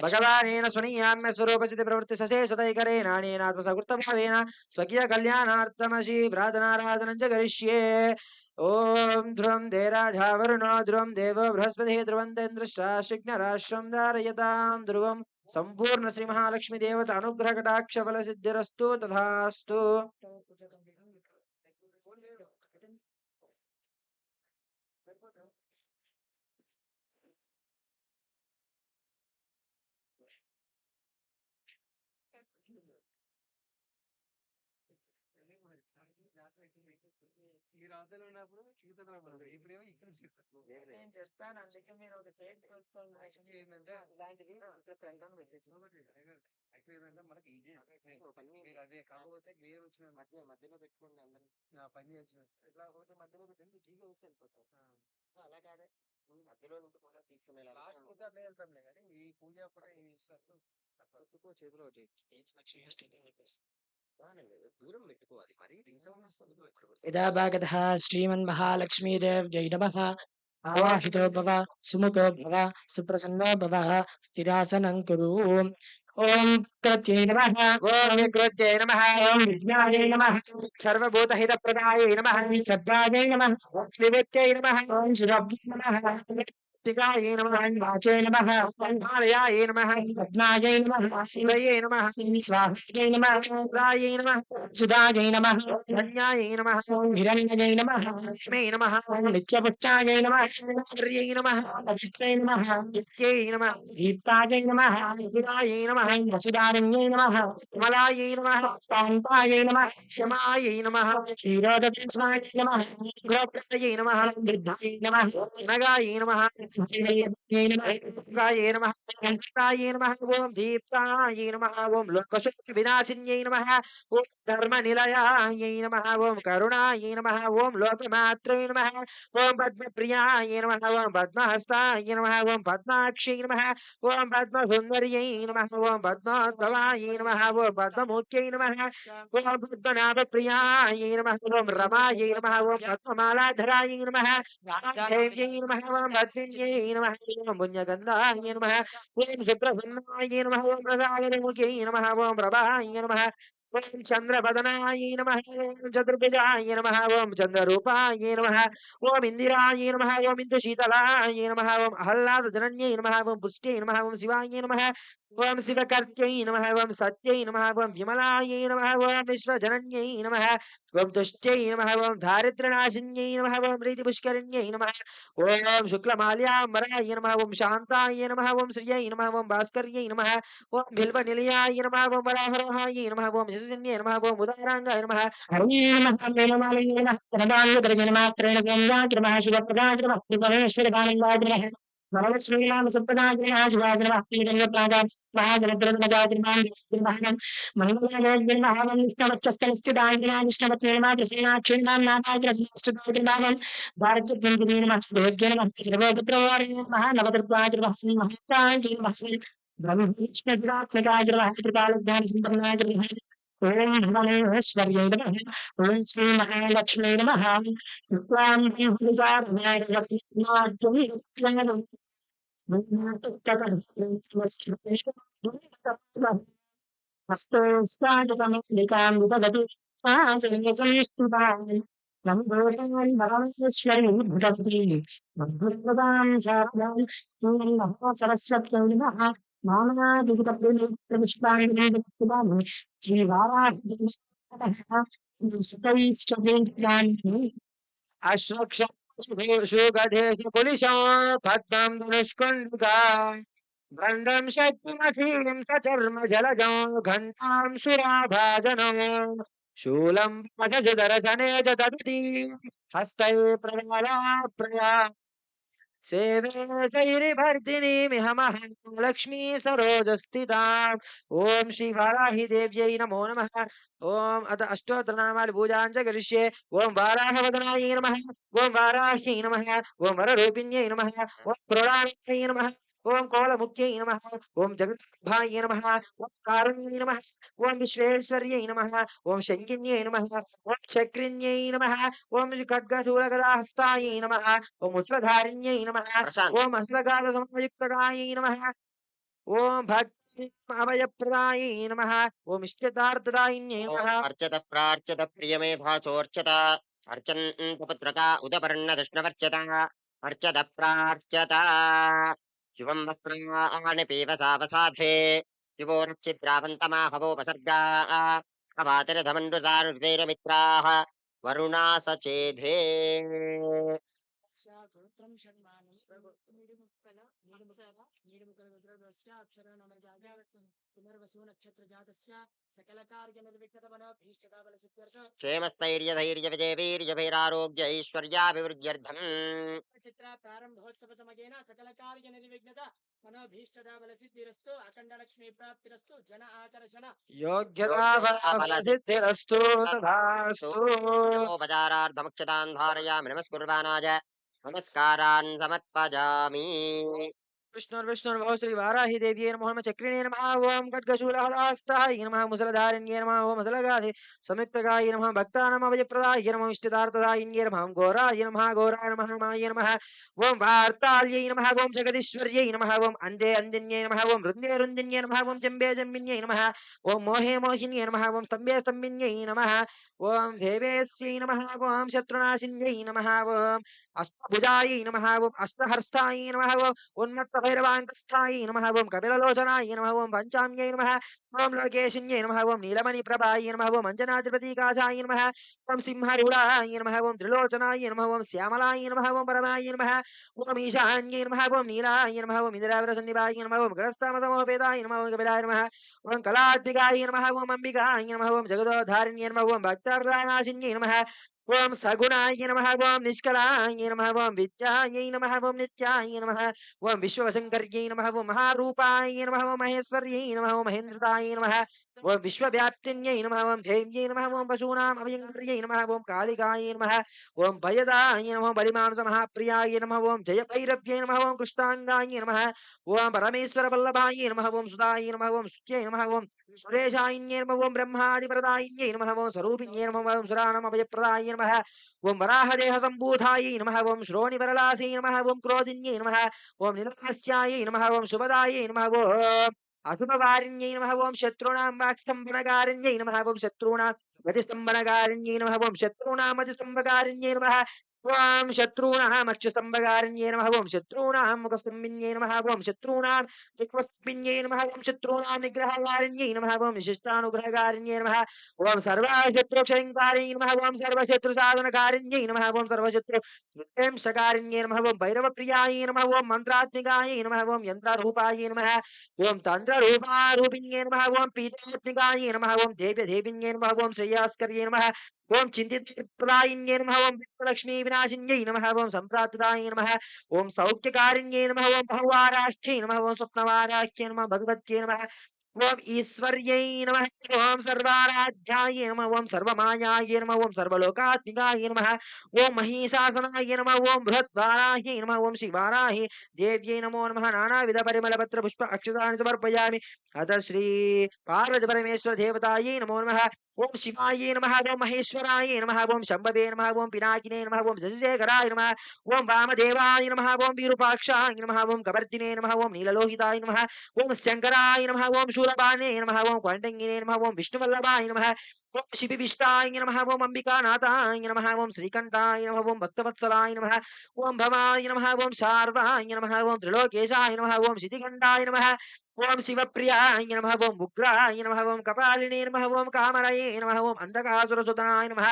భగవానేన స్వనీయామ్య స్వరూపసిద్ధి ప్రవృత్తి సశేషతైకరేణానేనాత్మసకృతభావేన స్వకీయ కళ్యాణార్థమశి ప్రార్థనారాధనం చ కరిష్యే ఓం ధ్రువం దేరాజావరుణో ధ్రువం దేవో బృహస్పతి ధ్రువంతేంద్రశాశిఘ్నరాశ్రం ధారయతాం ధ్రువం సంపూర్ణ శ్రీ మహాలక్ష్మి దేవత అనుగ్రహ కటాక్ష ఫల సిద్ధిరస్తు తథాస్తు. ఈ రాతలు ఉన్నప్పుడు ఈతలు ఉన్నప్పుడు ఇప్పుడేమో ఇక్కడ నేను చెప్తాను, అందుకే మీరు ఒక సైడ్ చూసుకోండి. ఏంటంటే ఇలాంటివి ఫ్రంట్ అని పెట్టేసి యాక్చువల్ ఏంటంటే మనకి ఈజీ మీరు అదే కాకపోతే క్లియర్ వచ్చిన మధ్యలో పెట్టుకోండి అందరూ పని చేసిన ఇట్లా ఒకటి మధ్యలో పెట్టండి టీగా వేసి వెళ్ళిపోతాం అలా కాదే నువ్వు మధ్యలో నుంచి కూడా తీసుకుని లాస్ట్ కూడా అట్లే వెళ్తాంలే కానీ ఈ పూజ కూడా ఈ విషయాలు పెట్టుకో చేతిలో దూరం పెట్టుకోవాలి మరి యదా భాగతః శ్రీమన్మహాలక్ష్మీదేవ్యై నమః. ఆవాహితో భవ సుముఖో భవ సుప్రసన్నో భవ స్థిరాసనం కురు. ఓం కృత్యై నమః. ఓం వికృత్యై నమః. ఓం విజ్ఞాయై నమః. సర్వభూతహితప్రదాయై నమః. శ్రద్ధాయై నమః. శ్రీవిద్యై నమః. ఓం శుభ్రాయ నమః. దిగాయై నమః. వాచై నమః. మాలయాయై నమః. పద్మాయై నమః. శివయై నమః. స్వాహాయై నమః. రాయై నమః. సుధాయై నమః. సంజ్ఞాయై నమః. హిరణ్యై నమః. లక్ష్మై నమః. నిత్యపుష్టాయై నమః. శ్రీయై నమః. అచిత్రై నమః. నిత్యై నమః. దీప్తాయై నమః. విరాయై నమః. వసుధారణ్యై నమః. కమలాయై నమః. కాంతాయై నమః. క్షమాయై నమః. క్షీరోదకృష్ణాయై నమః. గోప్రాయై నమః. వృద్ధాయై నమః. నగాయై నమః. శ్రీవల్లభాయై నమః. గాయై నమః. కంఠాయై నమః. ఓం దీప్తాయై నమః. ఓం లోకశోక వినాశిన్యై నమః. ఓం ధర్మనిలయాయై నమః. ఓం కరుణాయై నమః. ఓం లోకమాత్రే నమః. ఓం పద్మప్రియాయై నమః. ఓం పద్మహస్తాయై నమః. ఓం పద్మాక్షై నమః. ఓం పద్మసుందర్యై నమః. ఓం పద్మోద్భవాయై నమః. ఓం పద్మముఖ్యై నమః. ఓం పద్మనాభప్రియాయై నమః. ఓం రమాయై నమః. ఓం పద్మమాలాధరాయై నమః. దేవ్యై నమః. ఓం పద్మిన్యై నమః. ఓం పుణ్యగంధాయై నమః. ఓం సుప్రసన్నాయై నమః. ఓం ప్రసాదముఖ్యై నమః. ఓం ప్రభాయై నమః. ఓం చంద్రవదనాయై నమః. ఓం చతుర్భుజాయ నమః. ఓం చంద్రరూపాయై నమః. ఓం ఇందిరాయై నమః. ఓం ఇందుశీతలాయై నమః. ఓం ఆహ్లాదజనన్యై నమః. ఓం పుష్ట్యై నమః. ఓం శివాయై నమః. ఓం శివకర్త్యై నమః. ఓం సత్యై నమః. ఓం విమలాయై నమః. ఓం విశ్వజనన్యై నమః. ఓం తుష్ట్యై నమః. ఓం దారిద్ర్యనాశిన్యై నమః. ఓం ప్రీతిపుష్కరిణ్యై నమః. ఓం శుక్లమాల్యాంబరాయ నమః. ఓం శాంతాయ నమః. ఓం శ్రిयै నమః. ఓం భాస్కర్యై నమః. ఓం బిల్వనిలయాయ నమః. ఓం వరాహరోహాయ నమః. ఓం యశస్విన్యై నమః. ఓం ఉదారాంగాయ నమః. హరి నమః. మేనమాలయై నమః. ప్రదాయ నమః. త్రేణ సంధ్యాయ నమః. శుభప్రదాయ నమః. పరమేశ్వరదానందాయ నమః. వరలక్ష్మీనామ సంపదాయ నమః. శుభాయ నమః. శ్రీరంగప్రాదాయ నమః. జలద్రదనగాయ నమః. మంగళాయ నమః. నిష్ఠవచ్చస్థితాయ నమః. నిష్ఠవత్తే నమః. శ్రీనాక్షి నామాయ రసస్తుతాయ నమః. భారతద్వంద్వే నమః. దేవ్యే నమః. సర్వపుత్రవారే నమః. నవదుర్గాయ నమః. మహత్తాయ నమః. బ్రహ్మవిష్ణురాత్మకాయ నమః. త్రికాలజ్ఞాన సంపన్నాయ నమః. ఓం భువనేశ్వర్యై నమః. ఓం శ్రీ మహాలక్ష్మీ నమః. శుక్లాం భూజారణాయ రత్నాద్యం హస్తోస్పాదకమస్లికాం విదదతి ఆసనసంస్థితాం నందోదాం భగవశ్వరీ భుజశ్రీ మధురదాం శారదాం శ్రీ మహా సరస్వత్యై నమః. నానావిధ పుష్పాణి శ్రీ వారాహి అశ్వక్ష సుగధేశ కులిశో పద్మం ధనుష్కుండుగా గండం శక్తిమఖీం సచర్మ జలజో ఘంటాం సురాభాజనో శూలం పదజదరధనే జదతి హస్తై ప్రయాలా ప్రయా సేవే శైరిభర్దినీమిహ మహాలక్ష్మీ సరోజస్థితా. ఓం శ్రీ వారాహి దేవ్యై నమో నమః. ఓం అత అష్టోత్తరనామాలు పూజాంచ కరిష్యే. ఓం వారాహవదనాయ నమః. ఓం వారాహ్యై నమః. ఓం వరరూపిణ్యై నమః. ఓం క్రోడాయ నమః. ఓం కోలముఖ్యై నమః ఓం జగద్భాయ నమః ఓం కారుణ్యై నమః ఓం విశ్వేశ్వర్యై నమః ఓం శంకిన్యై నమః ఓం చక్రిన్యై నమః ఓం ఖడ్గశూలగదాహస్తాయై నమః ఓం ఉష్ట్రధారిణ్యై నమః ప్రశాంత్ ఓం అశ్వగాధ సంయుక్తగాయై నమః ఓం భక్తి అభయప్రదాయై నమః ఓం ఇష్టదార్థదాయిన్యై నమః అర్చత ప్రార్చత ప్రియమేధాచోర్చత అర్చంతపుత్రకా ఉదపర్ణ దృష్ణవర్చత అర్చత ప్రార్చత శుభం వస్త్రాణి పీవసావసాధే శుభోర్చిద్రావంతమాహవోపసర్గా అవాతిరధమన్రుతారుతైరమిత్రాः వరుణా సచేధే స్తోత్రం షణ్మానం నీడిముక్కల నీడిముక్కల రుద్రస్య అక్షర నమ జాగావత్సం పునర్వసు నక్షత్ర జాతస్య సకల కార్య నిర్విఘ్నత మన భీష్టదాబల సిద్ధ్యర్థ క్షేమస్థైర్యధైర్య విజయ వీర్యభైరారోగ్య ఐశ్వర్యాభివృద్ధ్యర్థం చిత్ర ప్రారంభోత్సవ సమయేన సకల కార్య నిర్విఘ్నత మన భీష్టదాబల సిద్ధిరస్తు అఖండ లక్ష్మీ ప్రాప్తిరస్తు జన ఆచరణ యోగ్యతాఫలసిద్ధిరస్తు తథాస్తు ఉపచారార్థముఖ్యతాన్ ధారయామి నమస్కుర్వాణాయ నమస్కారాన్ సమర్పయామి विष्णुर्विष्णुर्भो श्री वाराही देव्यै नमः ओम चक्रिणे नमः ओम खड्गशूलहस्ताय नमः मुसलधारिण्ये नमः ओम मुसलगाधे संयुक्तगाय नमः भक्तानां अभयप्रदाय नमः इष्टदार्थदायिन्ये नमः ओम घोराय नमः माय नमः ओम वार्ताल्यै नमः ओम जगदीश्वर्यै नमः ओम अन्धे अन्दिन्ये नमः ओम रुन्दे रुन्दिन्ये नमः ओम जम्बे जम्बिन्ये नमः ओम मोहे मोहिन्ये नमः ओम स्तम्भे स्तम्भिन्ये नमः ओम देवेस्यै नमः ओम शत्रुनाशिन्यै नमः ओम अष्टभुजायै नमः ओम अष्टहस्तायै नमः ओम उन्मत्तभैरवाङ्कस्थायै नमः ओं कपिललोचनाय नमः ओं पञ्चाम्यै नमः ओं लोकेशिन्यै नमः ओं नीलमणिप्रभाय नमः ओं अञ्जनाद्रिप्रतीकाशाय नमः ओं सिंहरूढाय नमः ओं त्रिलोचनाय नमः ओं श्यामलाय नमः ओं परमाय नमः ओं ईशान्यै नमः ओं नीलाय नमः ओं इन्द्रावरसन्निभाय नमः ओं गणस्थामसमोपेताय नमः ओं कपिलाय नमः ओं कलात्मिकाय नमः ओं अम्बिकाय नमः ओं जगदोद्धारिण्यै नमः ओं भक्तार्नाशिन्यै नमः ओम सगुणाय नमः ओम निष्कलाय नमः ओम विद्यायै नमः ओम नित्याय नमः ओम विश्ववशंकर्यै नमः ओम महारूपाय नमः ओम महेश्वर्यै नमः ओम महेन्द्रताय नमः ओम विश्वव्याप्तिन्यै नमः ओम धेव्यै नमः ओम पशूनाम् अभयङ्कर्यै नमः ओम कालिकाय नमः ओम भयदाय नमः ओम बलिमांसमहाप्रियाय नमः ओम जयभैरव्यै नमः ओम कृष्णाङ्गाय नमः ओम परमेश्वरवल्लभाय नमः ओम सुधाय नमः ओम सुत्यै नमः ओम सुरेशायिन्ये नमः ओम ब्रह्मादिप्रदायिन्ये नमः ओम स्वरूपिण्ये नमः ओम सुराणाम् अभयप्रदाय नमः ओम वराहदेहसम्भूतायै नमः ओम श्रोणिवरलासै नमः ओम क्रोधिन्यै नमः ओम निलहास्यायै नमः ओम शुभदायै नमः ओम अशुभवारिण्यै नमः ओम शत्रूणां वाक्स्तम्भनकारिण्यै नमः ओम शत्रूणां गतिस्तम्भनकारिण्यै नमः ओम शत्रूणां अतिस्तम्भकारिण्यै नमः ओम शत्रूणाम् अक्षस्तम्भकारिण्यै नमः ओम शत्रूणां मुखस्तम्भिन्यै नमः ओम शत्रूणां चित्तस्तम्भिन्यै नमः ओम शत्रूणां निग्रहकारिण्यै नमः ओम विशिष्टानुग्रहकारिण्यै नमः ओम सर्वशत्रुक्षयङ्कारिण्यै नमः ओम सर्वशत्रुसाधनकारिण्यै नमः ओम सर्वशत्रु शकारिण्ये नमः ओम भैरवप्रियाय नमः ओम मन्त्रात्मिकाय नमः ओम यन्त्रारूपाय नमः ओम तन्त्ररूपारूपिण्ये नमः ओम पीठात्मिकाय नमः ओम देव्यदेविन्ये नमः ओम श्रेयास्कर्ये नमः ओम चिन्तितप्रदायिन्ये नमः ओम विश्वलक्ष्मी विनाशिन्यै नमः ओम सम्प्राप्तदाय नमः ओम सौख्यकारिण्ये नमः ओम बहुवाराख्यै नमः ओम स्वप्नवाराख्यै नमः भगवत्यै नमः ओम ईश्वर्यै नमः ओम सर्वाराध्याय नमः ओम सर्वमायाय नमः ओम सर्वलोकात्मिकाय नमः ओम महिषासनाय नमः ओम बृहद्वाराह्यै नमः ओम श्रीवाराहि देव्यै नमो नमः नानाविध परिमलपत्र पुष्प अक्षतानि समर्पयामि अथ श्री पार्वती परमेश्वर देवतायै नमो नमः ओम शिवाय नमः ओम महेश्वराय नमः ओम शंभवे नमः ओम पिनाकिने नमः ओम शशिशेखराय नमः ओम वामदेवाय नमः ओम विरूपाक्षाय नमः ओम कवर्तिने नमः ओम नीललोहिताय नमः ओम शंकराय नमः ओम शूलपाणे नमः ओम क्वांटंगिने नमः ओम विष्णुवल्लभाय नमः ओम शिविविष्टाय नमः ओम अंबिकानाथाय नमः ओम श्रीकंठाय नमः ओम भक्तवत्सलाय नमः ओम भवाय नमः ओम शारदाय नमः ओम त्रिलोकेशाय नमः ओम शितिखंडाय नमः ओम शिवप्रियाय नमः ओम उग्राय नमः ओम कपालिने नमः ओम कामरये नमः ओम अंधकासुरसुतनाय नमः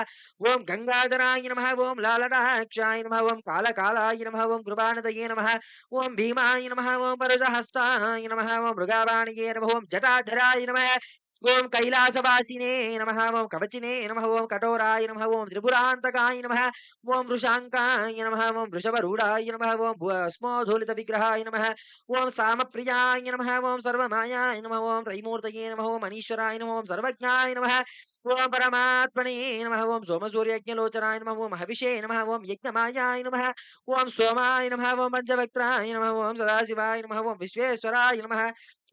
ओम गंगाधराय नमः ओम लालटाक्षाय नमः ओम कालकालाय नमः ओम कृपानदये नमः ओम भीमाय नमः ओम वरदहस्ताय नमः ओम मृगावाणये नमः ओम जटाधराय नमः ओम कैलासवासिने नमः ओम कवचिने नमः ओम कठोराय नमः ओम त्रिपुरान्तकाय नमः ओम वृषांकाय नमः ओम वृषभरूढाय नमः ओम भस्मोधूलितविग्रहाय नमः ओम सामप्रियाय नमः ओम सर्वमायाय नमः ओम त्रैमूर्तये नमः ओम अनीश्वराय नमः ओम सर्वज्ञाय नमः ఓం పరమాత్మనే నమః. ఓం సోమసూర్యజ్ఞలోచనాయ నమః. ఓం హవిషే నమః. ఓం యజ్ఞమాయాయ నమః. ఓం సోమాయ నమః. ఓం పంచవక్త్రాయ నమః. ఓం సదాశివాయ నమః. ఓం విశ్వేశ్వరాయ నమః.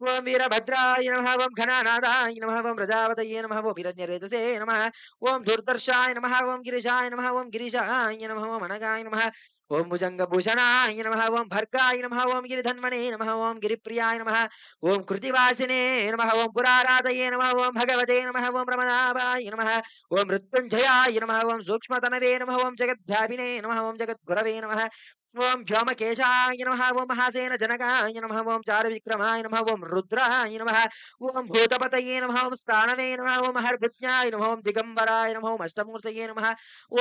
ఓం వీరభద్రాయ నమః. ఓం ఘనానాథాయ నమః. ఓం ప్రజాపతయే నమః. ఓం హిరణ్యరేతసే నమః. ఓం దుర్దర్శాయ నమః. ఓం గిరిశాయ నమః. ఓం గిరీశాయ నమః. ఓం అనగాయ నమః. ఓం భుజంగభూషణాయ నమః. ఓం భర్గాయ నమః. ఓం గిరిధన్మనే నమః. ఓం గిరిప్రియాయ నమః. ఓం కృతివాసినే నమః. ఓం పురారాధయే నమః. ఓం భగవతే నమః. ఓం రమణాయ నమః. ఓం మృత్యుంజయాయ నమః. ఓం సూక్ష్మతనవే నమః. ఓం జగద్వ్యాపినే నమః. ఓం జగద్గురవే నమః. ఓం వ్యోమకేశాయ నమః. ఓం మహాసేన జనకాయ నమః. ఓం చారువిక్రమాయ నమః. ఓం రుద్రాయ నమః. ఓం భూతపతయే నమః. ఓం స్థానవే నమః. ఓం హర్భుజ్ఞాయ నమః. ఓం దిగంబరాయ నమః. ఓం అష్టమూర్తయే నమః.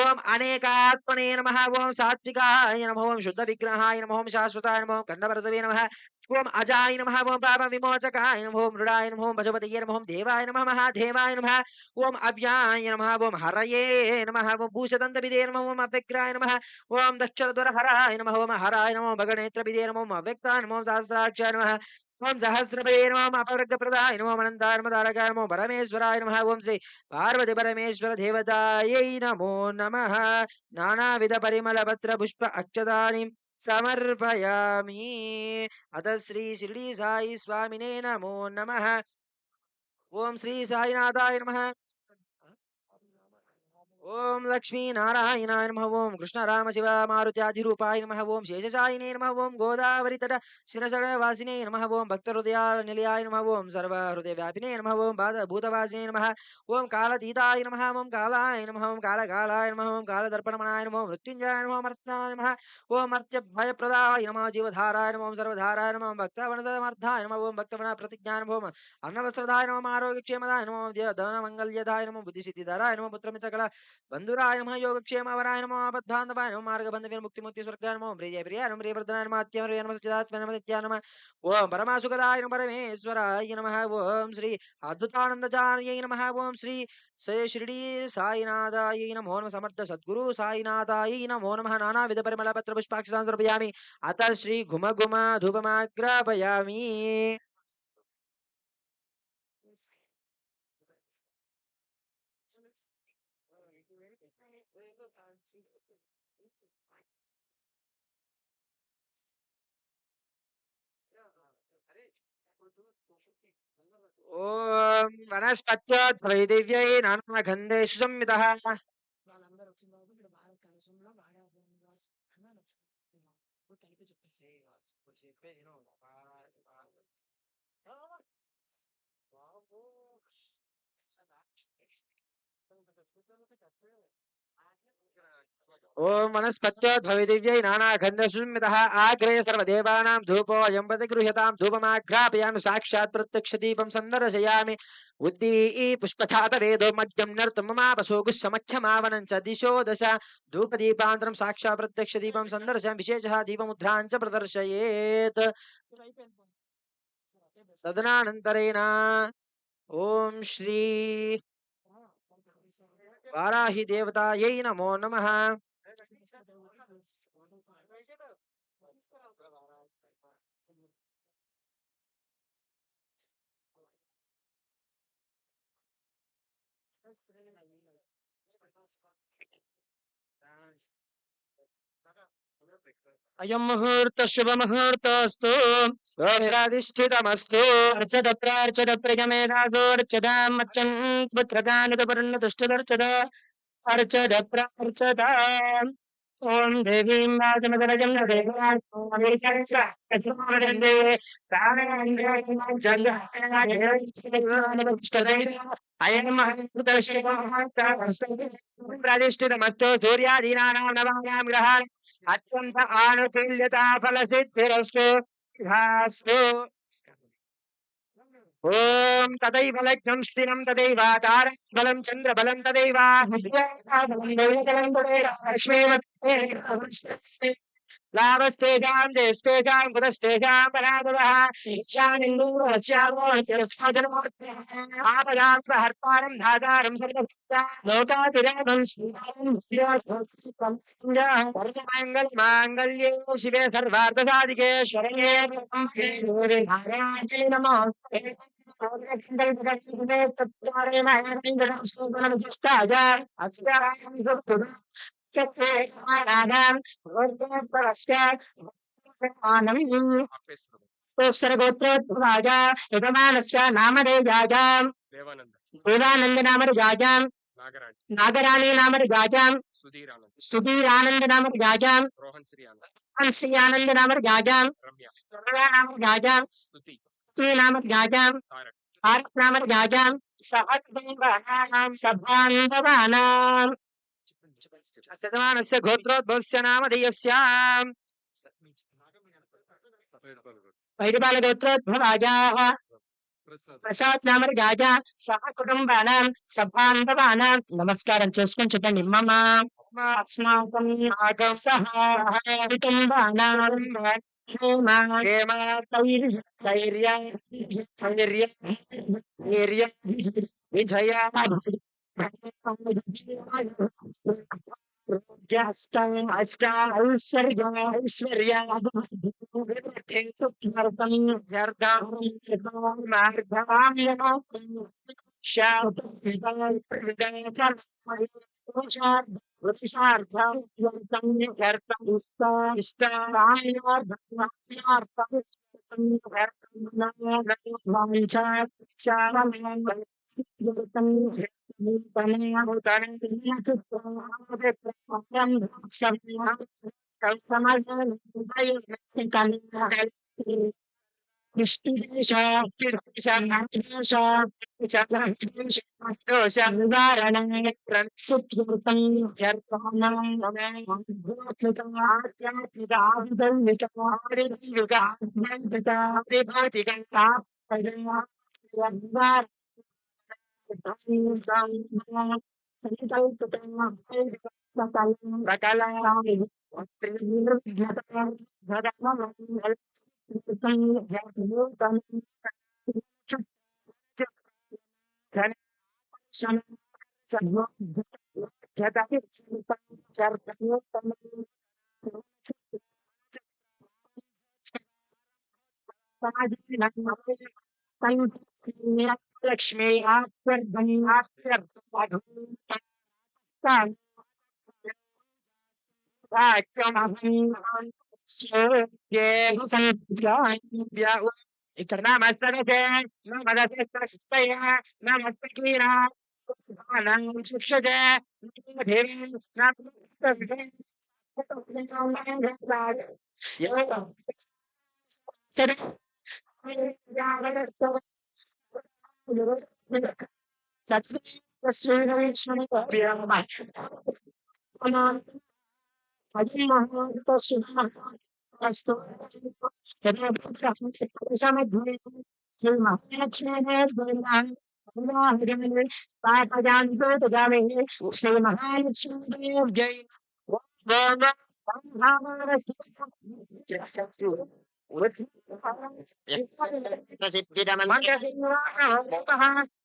ఓం అనేకాత్మనే నమః. ఓం సాత్వికాయ నమః. ఓం శుద్ధ విగ్రహాయ నమః. ఓం శాశ్వతాయ నమః. ఓం ఖండభరతవే నమః. ఓం అజాయ నమః. ఓం పాప విమోచకాయ నమః. ఓం మృడాయ నమః. ఓం పశుపతయే నమః. ఓం దేవాయ నమః. మహాదేవాయ నమః. ఓం అవ్యాయ నమః. ఓం హరయే నమః. ఓం భూషదంతవిదే నమః. ఓం అవ్యగ్రాయ నమః. ఓం దక్షరద్వరహరాయ నమః. ఓం హరాయ నమః. ఓం భగనేత్రవిదే నమః. ఓం అవ్యక్తాయ నమః. ఓం సహస్రాక్షాయ నమః. ఓం సహస్రపదే నమః. ఓం అపవర్గప్రదాయ నమః. ఓం అనంతాయ నమః. తారకాయ నమః. ఓం పరమేశ్వరాయ నమః. ఓం శ్రీ పార్వతి పరమేశ్వర దేవతాయై నమో నమః. నానావిధ పరిమళ పత్ర పుష్ప అక్షతాని సమర్పయామి. అత శ్రీ షిరిడి సాయి స్వామినే నమో నమః. ఓం శ్రీ సాయినాథాయ నమః. ఓం లక్ష్మీనారాయణాయ నమః. ఓం కృష్ణరామ శివ మారుత్యాధిరూపాయ నమః. ఓం శేషశాయినే నమః. ఓం గోదావరి తట శిరసడ వాసినే నమః. ఓం భక్తహృదయాల నిలయాయ నమః. ఓం సర్వహృదయ వ్యాపినే నమః. ఓం భూతవాసినే నమః. ఓం కాలతీతాయ నమః. ఓం కాలాయ నమః. ఓం కాలకాలాయ నమః. ఓం కాలదర్పణమనాయ నమః. ఓం మృత్యుంజయాయ నమః. మర్త్యాయ నమః. ఓం మర్త్యభయప్రదాయ నమః. జీవధారాయ నమః. ఓం సర్వధారాయ నమః. ఓం భక్తవనసమర్థాయ నమః. ఓం భక్తవన ప్రతిజ్ఞాయ నమః. ఓం అన్నవస్త్రదాయ నమః. ఆరోగ్యక్షేమదాయ నమః. ఓం ధనమంగళ్యదాయ నమః. బుద్ధిసిద్ధిదారాయ నమః. పుత్రమిత్రకళ బంధురాయ నమః. యోగక్షేమవరాయ నమః. ఆపద్బాంధవాయ నమః. మార్గబంధవీర ముక్తి స్వర్గాయ నమః. ప్రియ ప్రియ నమః. ప్రియవర్ధనాయ నమః. అత్యమయ నమః. సచ్చిదాత్మ నమః. నిత్యాయ నమః. ఓం పరమాసుఖదాయ నమః. పరమేశ్వరాయ నమః. ఓం శ్రీ అద్భుతానందచార్యై నమః. ఓం శ్రీ షిరిడి సాయినాథాయ నమో నమః. సమర్థ సద్గురు సాయినాథాయ నమో నమః. నానావిధ పరిమళ పత్ర పుష్పాక్షతాన్ సమర్పయామి. అత శ్రీ ఘుమ ఘుమ ధూపమాగ్రాపయామి. ఓం వనస్పత్యోద్భవై దివ్యై నానాగంధేషు సంయుతః. వాళ్ళందరూ వచ్చిన బాబు ఇక్కడ బాగా కలుషంలో బాగా కలిపి చెప్పేసి ఓం వనస్పత్యోద్భవై దివ్యై నానాగంధేషు సంయుతః. ఆగ్రే సర్వదేవానాం ధూపోऽయం ప్రతిగృహ్యతాం. ధూపమాఘ్రాపయామి. సాక్షాత్ ప్రత్యక్ష దీపం సందర్శయామి. ఉద్దీఈ పుష్పఛాత వేదో మద్యం నర్తమమాపసోగుః సమఖ్యమావనం చ దిశో దశ. ధూపదీపాంతరం సాక్షాత్ ప్రత్యక్ష దీపం సందర్శయామి. విశేషః దీపముద్రాం చ ప్రదర్శయేత్. తదనంతరేణ ఓం శ్రీ వారాహి దేవతాయై నమో నమః. అయం ముహూర్త శుభ ముహూర్తోస్తు. సోభిరాధిష్ఠితమస్తు. అర్చద ప్రార్చద ప్రజమేధాసోర్చదాం అర్చన్ పుత్రకానిత పరుణతుష్టదర్చద అర్చద ప్రార్చద. ఓం దేవీం వాచమదరజం ప్రాతిష్ఠితమస్తు. సూర్యాదీనానాం నవానాం గ్రహాణ్ అత్యంత ఆనుకూల్యతా ఫలసిద్ధిరస్తు. తథాస్తు. ఓం తదైవ లగ్నం స్థిరం తదైవ తారాబలం చంద్రబలం తదైవ లాభస్తేజాం జయస్తేజాం కుతస్తేజాం పరాభవః. ఆపదాం ప్రహర్తారం ధాతారం లోకాతిరామం సర్వమంగళ మాంగళ్యే శివే సర్వార్థసాధికే శరణ్యే త్ర్యంబకే గౌరీ నారాయణే నమోస్తుతే. గోత్రోద్భవాజ యజమానస్య నామధేయాజాం దేవానంద దేవానంద నామధేయాజాం నాగరాజ్ నాగరాణి నామధేయాజాం సుధీర్ ఆనంద్ సుధీరానంద నామధేయాజాం రోహన్ శ్రీ ఆనంద్ శ్రీ ఆనంద నామధేయాజాం రమ్య రమ్య నామధేయాజాం స్తుతి శ్రీ నామధేయాజాం తారక్ తారక్ నామధేయాజాం సహదేవానాం సభాంధవానాం శతమానస్య గోత్రోద్భవస్య నామధేయస్య వైదిపాల గోత్రోద్భవాజాః ప్రసాద్ నామధేయాజా సహ కుటుంబానాం సభాంధవానాం నమస్కారం చేసుకొని చెప్పండి మమ అస్మాకం సహ కుటుంబానాం హేమ ధైర్య ధైర్య వీర్య విజయ లక్ష్మీ ఇక్కడ నమస్తే నమస్తే నమస్తీరా శిక్షతే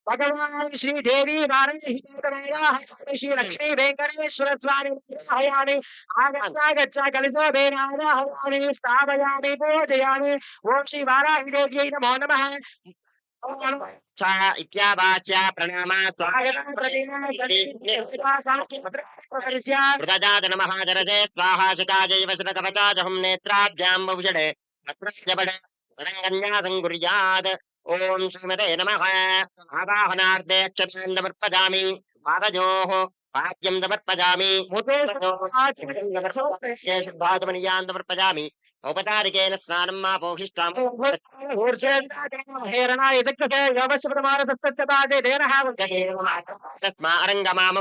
భగవాన్ శ్రీదేవి శ్రీ లక్ష్మీ వెంకటేశ్వర స్వామి హయామి ఆగచ్చ కలితో హయామి స్థాపయామి పూజయామి ఓం శ్రీ వారాహి దేవ్యై నమో నమః ఇత్యావాచ్య ప్రణామ మృగజాత నమః జరజే స్వాహా శకాజైవ శతకవచాజహం నేత్రాభ్యాం బహుషడే వస్త్రస్యపడే రంగన్యాసం కుర్యాత్ ఓం శ్రీమతే నమః ఆవాహనార్థే అక్షతాన్ సమర్పయామి పాదజోః పాద్యం సమర్పయామి శుద్ధాత్మనీయాన్ సమర్పయామి ఔపచారికేన స్నానం మా పోహిష్టాం తస్మా అరంగమామ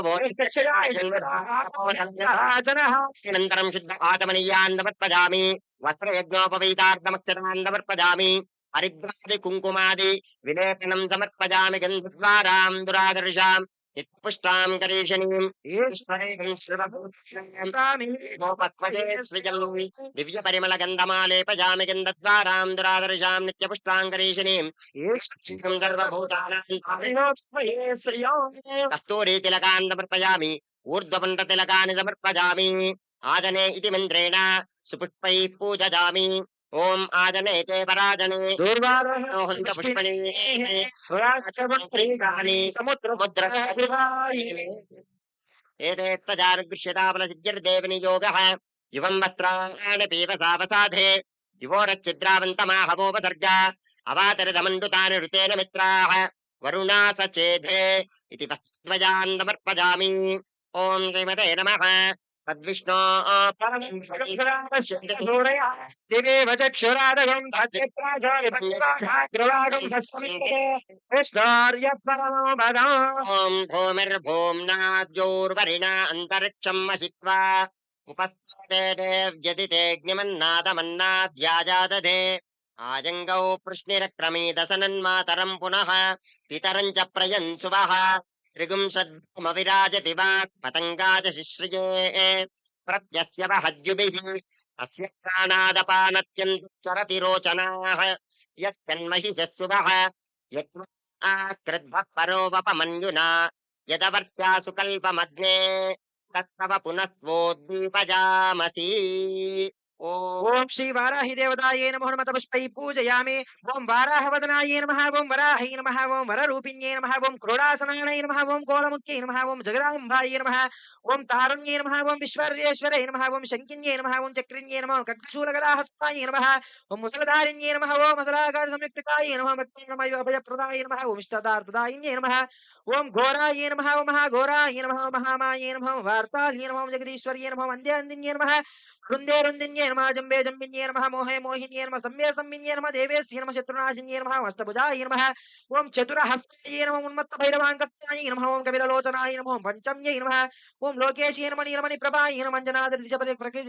అనంతరం శుద్ధ ఆత్మనీయాన్ సమర్పయామి వస్త్రయజ్ఞోపవీతార్థమక్షతాన్ సమర్పయామి హరిద్రాది కుంకుమాది విలేపనం సమర్పయామి గంధద్వారాం దురాదర్శాం పుష్టాం కరీషణీం దివ్య పరిమళ గంధమాలేపయామి గంధద్వారాం దురాదర్శాం నిత్యపుష్టాం కరీషణీం కస్తూరీ తిలకాన్ సమర్పయామి ఊర్ధ్వపుండ్ర తిలకాని సమర్పయామి ఆదనే ఇతి మంత్రేణ సుపుష్పై పూజయామి ఓం ఆజనేతే పరాజనే దూర్వారోహ హంత పుష్పణే సముద్రముద్రవివాహినే ఏతేత్తజానుగృష్యతాబలసిద్ధిర్దేవనియోగः యువం వస్త్రాణి పీవసావసాధే యువోరచ్చిద్రావంతమాహవోపసర్గ అవాతరిదమండుతాని ఋతేన మిత్రాः వరుణా సచేధే ఇతి వస్త్వయాన్ సమర్పయామి. ఓం శ్రీమతే నమః. తద్విష్ణో దివేవ చక్షురాదగం ధాత్యప్రాజాగ్రవాగం విష్ణోర్యపరమో పదం. ఓం భూమిర్భూమ్నాద్యోర్వరిణ అంతరిక్షం మహిత్వా ఉపస్థితేర్వ్యదితేऽగ్నిమన్నాదమన్నాద్యాజాదధే ఆజంగౌ పృష్ణిరక్రమీదసనన్మాతరం పునః పితరం చ ప్రయన్సువః త్రిగుంషద్భూమవిరాజతి వాక్ పతంగాచ శిశ్రియే ప్రత్యస్య వహద్యుభిః అస్య ప్రాణాదపానత్యంచరతి రోచనాః యత్కన్మహిషస్సువః యత్కృద్భః పరోవపమన్యునా యదవర్త్యాసు కల్పమగ్నే తత్తవ పునస్వోద్దీపజామసి. ఓం శ్రీ వారాహి దేవతాయే నమః హనుమత పుష్పై పూజయామి. ఓం వారాహవదనాయే నమః. ఓం వరాహై నమః. ఓం వరరూపిణ్యే నమః. ఓం క్రోడాసనాయ నమః. ఓం కోలముఖ్యై నమః. ఓం జగదాంబాయే నమః. ఓం తారుణ్యే నమః. ఓం విశ్వర్యేశ్వరై నమః. ఓం శంకిన్యే నమః. ఓం చక్రిణ్యే నమః. ఓం ఖడ్గశూలగదాహస్తాయే నమః. ఓం ముసలధారిణ్యే నమః. ఓం అసలాకాశ సంయుక్తాయే నమః. భక్తేనమయ అభయప్రదాయ నమః. ఓం ఇష్టదార్థదాయిన్యే నమః. ఓం ఘోరాయే నమః. ఓం మహాఘోరాయ నమః. ఓం మహామాయే నమః. ఓం వార్తాల్యే నమః. ఓం జగదీశ్వర్యే నమః. వంద్యాందిన్యే నమః. వృందే వృందిన్యే నమః. జంబే జంబిన్యే నమః. మోహే మోహిన్యే నమః. సంవే సంవిన్యే నమః. దేవేస్య నమః. శత్రునాశిన్యే నమః. అష్టభుజాయ నమః. ఓం చతురహస్తాయ నమః. ఉన్మత్త భైరవాంకస్తాయ నమః. ఓం కపిలలోచనాయ నమః. ఓం పంచమ్యై నమః. ఓం లోకేశయ నమః. నీలమణి ప్రభాయ నమః. అంజనాద్రి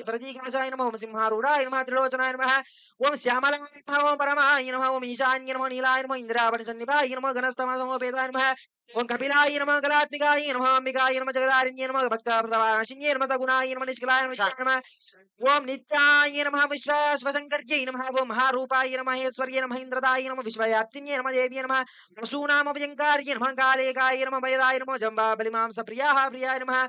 ప్రతీకాశాయ నమః. ఓం సింహారూఢాయ నమః. త్రిలోచనాయ నమః. ఓం శ్యామలాయ నమః. ఓం పరమాయ నమః. ఓం ఈశాన్య నమః. నీలాయ నమః. ఇంద్రావళి సన్నిభాయ నమః. ఘనస్తమసమోపేతాయ నమః. ఓం కపిలాయ నమః. కళాత్మికాయ నమః. అంబికాయ నమః. జగదారిణ్యే నమః. భక్తప్రదవాసిన్యే నమః. సగుణాయ నమః. నిష్కలాయ నమః. ఓం నిత్యాయ నమః. విశ్వశంకర్యై నమః. ఓం మహారూపాయ నమః. మహేశ్వర్యే నమః. ఇంద్రదాయ నమః. విశ్వవ్యాప్తిన్యే నమః. దేవ్యే నమః. వసూనామభయంకార్యే నమః. కాళేకాయ నమః. భయదాయ నమః. జంబాబలిమాంస ప్రియాః ప్రియాయ నమః.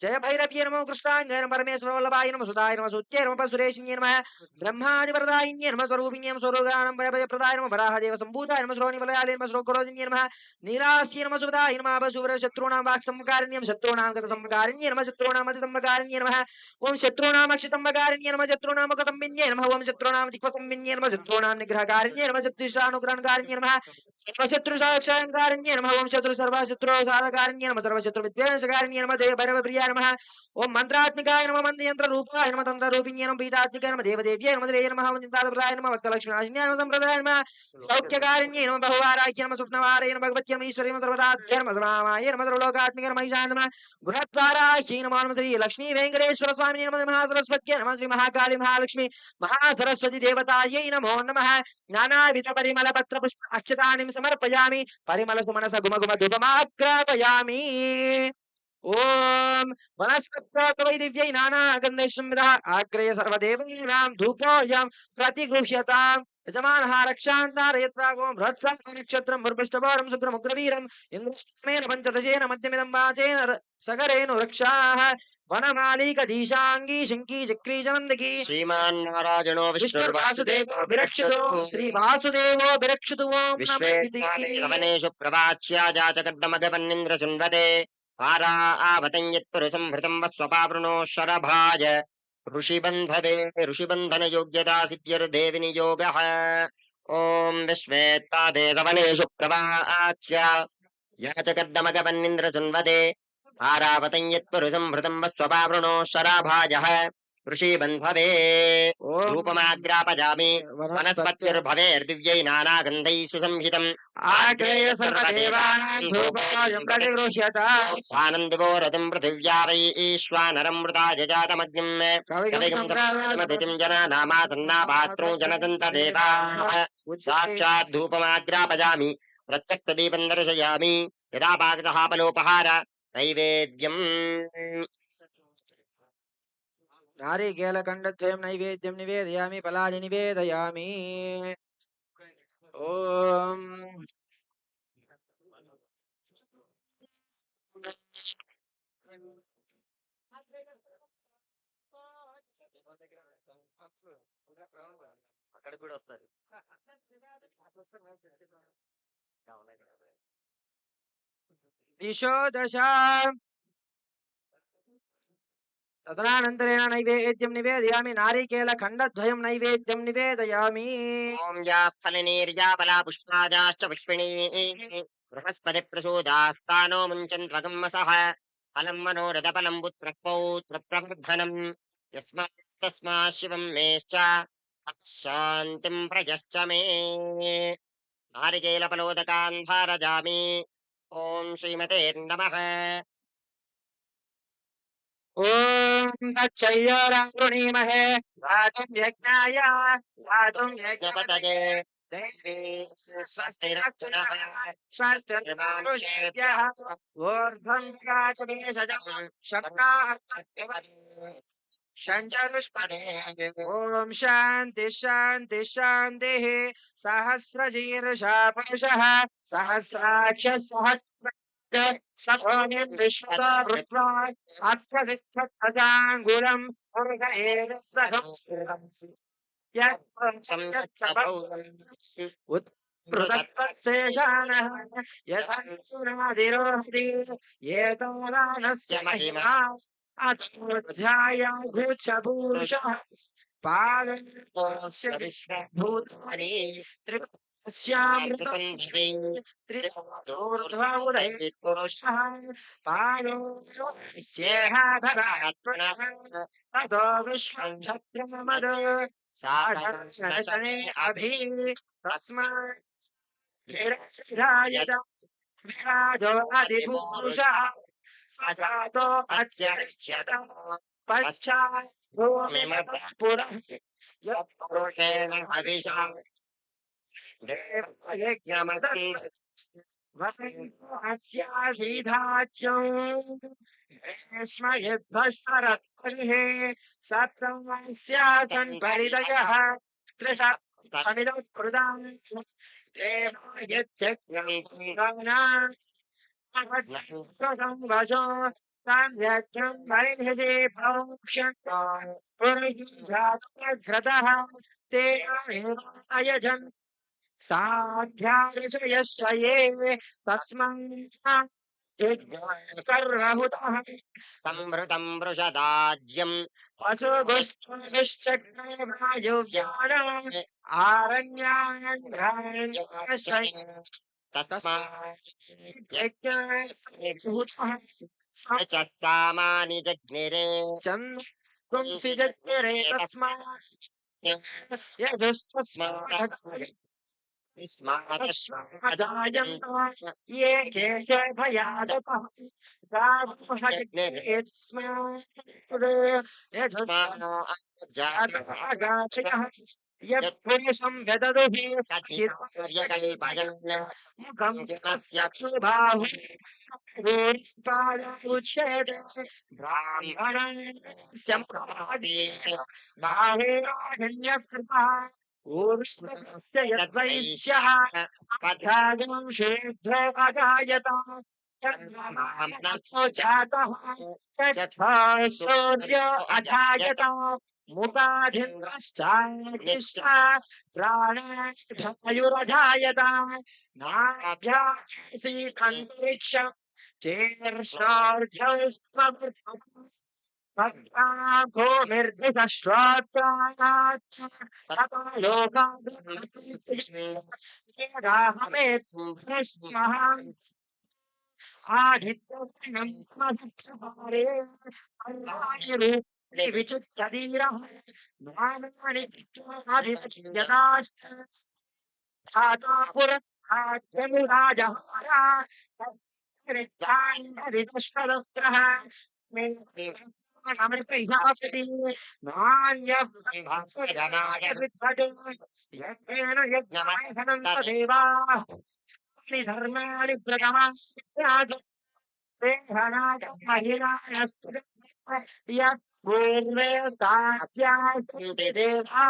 జయ భైరవ్యే నమః. కృష్ణాంగాయ నమః. పరమేశ్వర వల్లభాయ నమః. సుతాయ నమః. సుత్యే నమః. సురేశిన్యే నమః. బ్రహ్మాదివరదాయిన్యే నమః. స్వరూపిణ్యే నమః. స్వరోగానం భయభయప్రదాయ నమః. వరాహదేవ సంభూతాయ నమః. శ్రోణివలయాలే నమః. శ్రోకరోజిన్యే నమః. నీలాస్యే నమః. సుభదాయ నమః. శుభ్ర శత్రుణాం వాక్సంకారిణ్యం శత్రుణాం గతసంకారిణ్యే నమః. శత్రుణాం అతిసంకారిణ్యే నమః. ఓం శత్రుణాం అక్షితంకారిణ్యే నమః. శత్రుణాం ముఖతంబిన్యే నమః. ఓం శత్రుణాం దిక్వతంబిన్యే నమః. శత్రుణాం నిగ్రహకారిణ్యే నమః. శత్రుష్టానుగ్రహకారిణ్యే నమః. సర్వశత్రుసాక్షాంకారిణ్యే నమః. ఓం శత్రు సర్వశత్రు సాధకారిణ్యే నమః. సర్వశత్రు విద్వేషకారిణ్యే నమః. దేవ భైరవ ప్రియాయ నమః. ఓం మంత్రాత్మికాయ నమః. మంత్రయంత్ర రూపాయ నమః. తంత్ర రూపిణ్యే నమః. పీఠాత్మికాయ నమః. దేవదేవ్యే నమః. శ్రేయ నమః. ఓం చింతాప్రదాయ నమః. భక్తలక్ష్మీ నాశిన్యాయ నమః. సంప్రదాయ నమః. సౌఖ్యకారిణ్యే నమః. బహువారాఖ్య నమః. స్వప్నవారాయ నమః. భగవత్య నమః. ఈశ్వర్య నమః. సర్వదాధ్య నమః. సమామాయ నమః. సర్వలోకాత్మిక నమః. ఈశాన నమః. బృహద్వారాఖ్యై నమః. నమః. శ్రీ లక్ష్మీ వెంకటేశ్వర స్వామినే నమః. మహాసరస్వత్యై నమః. శ్రీ మహాకాళి మహాలక్ష్మి మహాసరస్వతి దేవతాయై నమో నమః. నానావిధ పరిమళ పత్ర పుష్ప అక్షతాని సమర్పయామి. పరిమళ సుమనస గుమ గుమ ధూపమాగ్రాపయామి. ఓం వనస్పత్యై దివ్యై నానాగంధైశ్వర ఆగ్రయ సర్వదేవానాం ధూపోయం ప్రతిగృహ్యతాం. యజమానః రక్షాంతారయత్రాగోం బృహత్సాక్షత్రం భూర్భుష్టవారం శుక్రముగ్రవీరం ఇంద్రస్మేన పంచదశేన మధ్యమిదం వాచేన సగరేణు రక్షాః. వనమాలిక దీశాంగీ శంకీ చక్రీ జనందకీ శ్రీమాన్ నారాయణో విష్ణుర్వాసుదేవో విరక్షితో శ్రీ వాసుదేవో విరక్షితు. ఓం విశ్వేషు ప్రభాచ్యా జాతకర్దమగపన్నింద్ర శృణ్వతే పారా ఆవతంయత్పురుషం హృతం వస్వపావృణో శరభాజ ఋషిబంధవే ఋషిబంధన యోగ్యతా సిద్ధిర్దేవి నియోగః. ఓం విశ్వేత్తాదేవనేషు ప్రభాచ్యా యాచకర్దమగపన్నింద్ర శృణ్వతే పారావతంయత్పురుషం హృతం వస్వపావృణో శరభాజః ఋషిబంధవే. రూపమాగ్రాపజామి వనస్పత్యుర్భవేర్దివ్యై నానాగంధైः సుసంహితం ఆగ్రేయ సర్వదేవానాం ధూపోయం ప్రతిగృహ్యతాం. ఆనందివో రథం పృథివ్యా వై ఈశ్వానరం మృతాయ జాతమగ్నిం కవిగం సంప్రామతిం జనానామాసన్నాపాత్రో జనదంత దేవాః. సాక్షాత్ ధూపమాగ్రాపజామి ప్రత్యక్షదీపం దర్శయామి. యదా పాకతః ఫలోపహార నైవేద్యం. నారికేళఖండద్వయం నైవేద్యం నివేదయామి. ఫలాని నివేదయామి. ఓం అక్కడికి కూడా వస్తారు. दिशो दशा तदनन्तरेण नैवेद्यं निवेदयामि नारिकेलखण्डद्वयं नैवेद्यं निवेदयामि ఓం యా ఫలనీర్యా బలా పుష్పాజాశ్చ పుష్పిణీ బృహస్పతి ప్రసూదాస్తానో ముంచన్త్వగమ్మసః ఫలం మనోరథ ఫలం పుత్ర పౌత్ర ప్రవర్ధనం యస్మాత్ శివం మేశ్చ శాంతిం ప్రజశ్చ మే నారికేల ఫలోదకాన్ ధారయామి. ఓం శ్రీమతే నమః. ॐ तच्चय्योरावृणीमहे गातुं यज्ञाय गातुं యజ్ఞపతయే दैवी स्वस्तिरस्तु नः स्वस्तिर्मानुषेभ्यः ऊर्ध्वं गातुमेषजं शब्दाः शञ्चरुष्पदे ॐ शान्ति शान्ति शान्तिः सहस्रशीर्षा पुरुषः सहस्राक्ष सहस्र सभोनिं विश्वतो भूत्वा अर्थविस्थाङ्गुलं पुरुष एव सहस्रम् उत्पृतत्वशेषानः यथादिरोहति एतावानस्य महिमा अध्याय घुच्छपूरुषः पादस्य विश्वभूतानि त्रिदूर्ध्वोदयपुरुषः पादो स्येह भगात्मनः ततो विश्वं छत्रमद साधनशने अभि तस्मात् विराजत विराजो अधिपुरुषः सजातो अत्यरिच्यत पश्चात् भूमिमतः पुरः यत्पुरुषेण हविषा देवयज्ञमदन् वसन्तो अस्यासीधाच्यं ग्रीष्मयुद्धस्मरत्परिः सत्रमस्यासन् परिदयः त्रिशतमिदकृतं देवायज्ञं वशो सम्यग्रं वैभजे भौक्ष्यन्तो पुरुषजातग्रतः ते अयजन् साध्यायश्च ये तस्मात् सर्वहुतः సంవృతం వృషదాజ్యం पशुगुश्चक्रवायुव्यान आरण्याश्रय तस्मात् చత్తామాని జగ్నిరే चन्द्रंसि जग्रे तस्मात् यजुस्तस्मात् ये केश भयादपः यत्पुरुषं व्यददुः मुखं चक्षुबाहु उच्छेद ब्राह्मणस्य बाहेराजन्यकृपा ऊर्ष्वस्य यद्वैश्यः अध्यागं शीघ्रो अजायत जातः सूर्य अजायत मुखाधिष्ठा प्राणायुरजायत नाभ्यासीतन्तरिक्ष अमृतयास्ति नान्यजनाय यज्ञेन यज्ञायधनं तदेवाः धर्माणि प्रगमाः देहनाय महिलानस्तु यत् पूर्वे सात्यान्ते देवा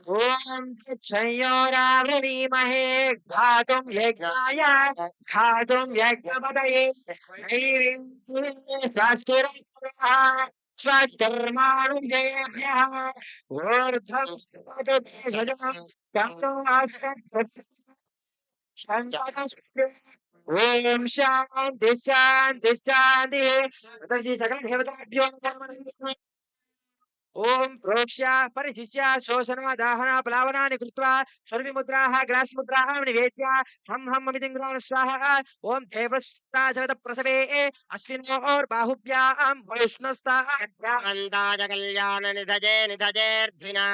ॐ तच्छयोरावृणीमहे घातुं यज्ञाय घातुं यज्ञपदये स्वस्तिरः स्वकर्माणुजेभ्यः ऊर्ध्वं ध्वजं ओम शांति शांति शांति सकल देवताभ्यो नमः ओम प्रोक्ष्य परिशिष्य शोषण दाहन प्लावनानि कृत्वा सर्वमुद्राः ग्रासमुद्राः निवेद्य हम मितिंग्रान स्वाहा ओम देवस्ता जगत प्रसवे अस्मिन् बाहुभ्यां वैष्णस्ताः अन्दाज कल्याण निधजे निधजेर्ध्विना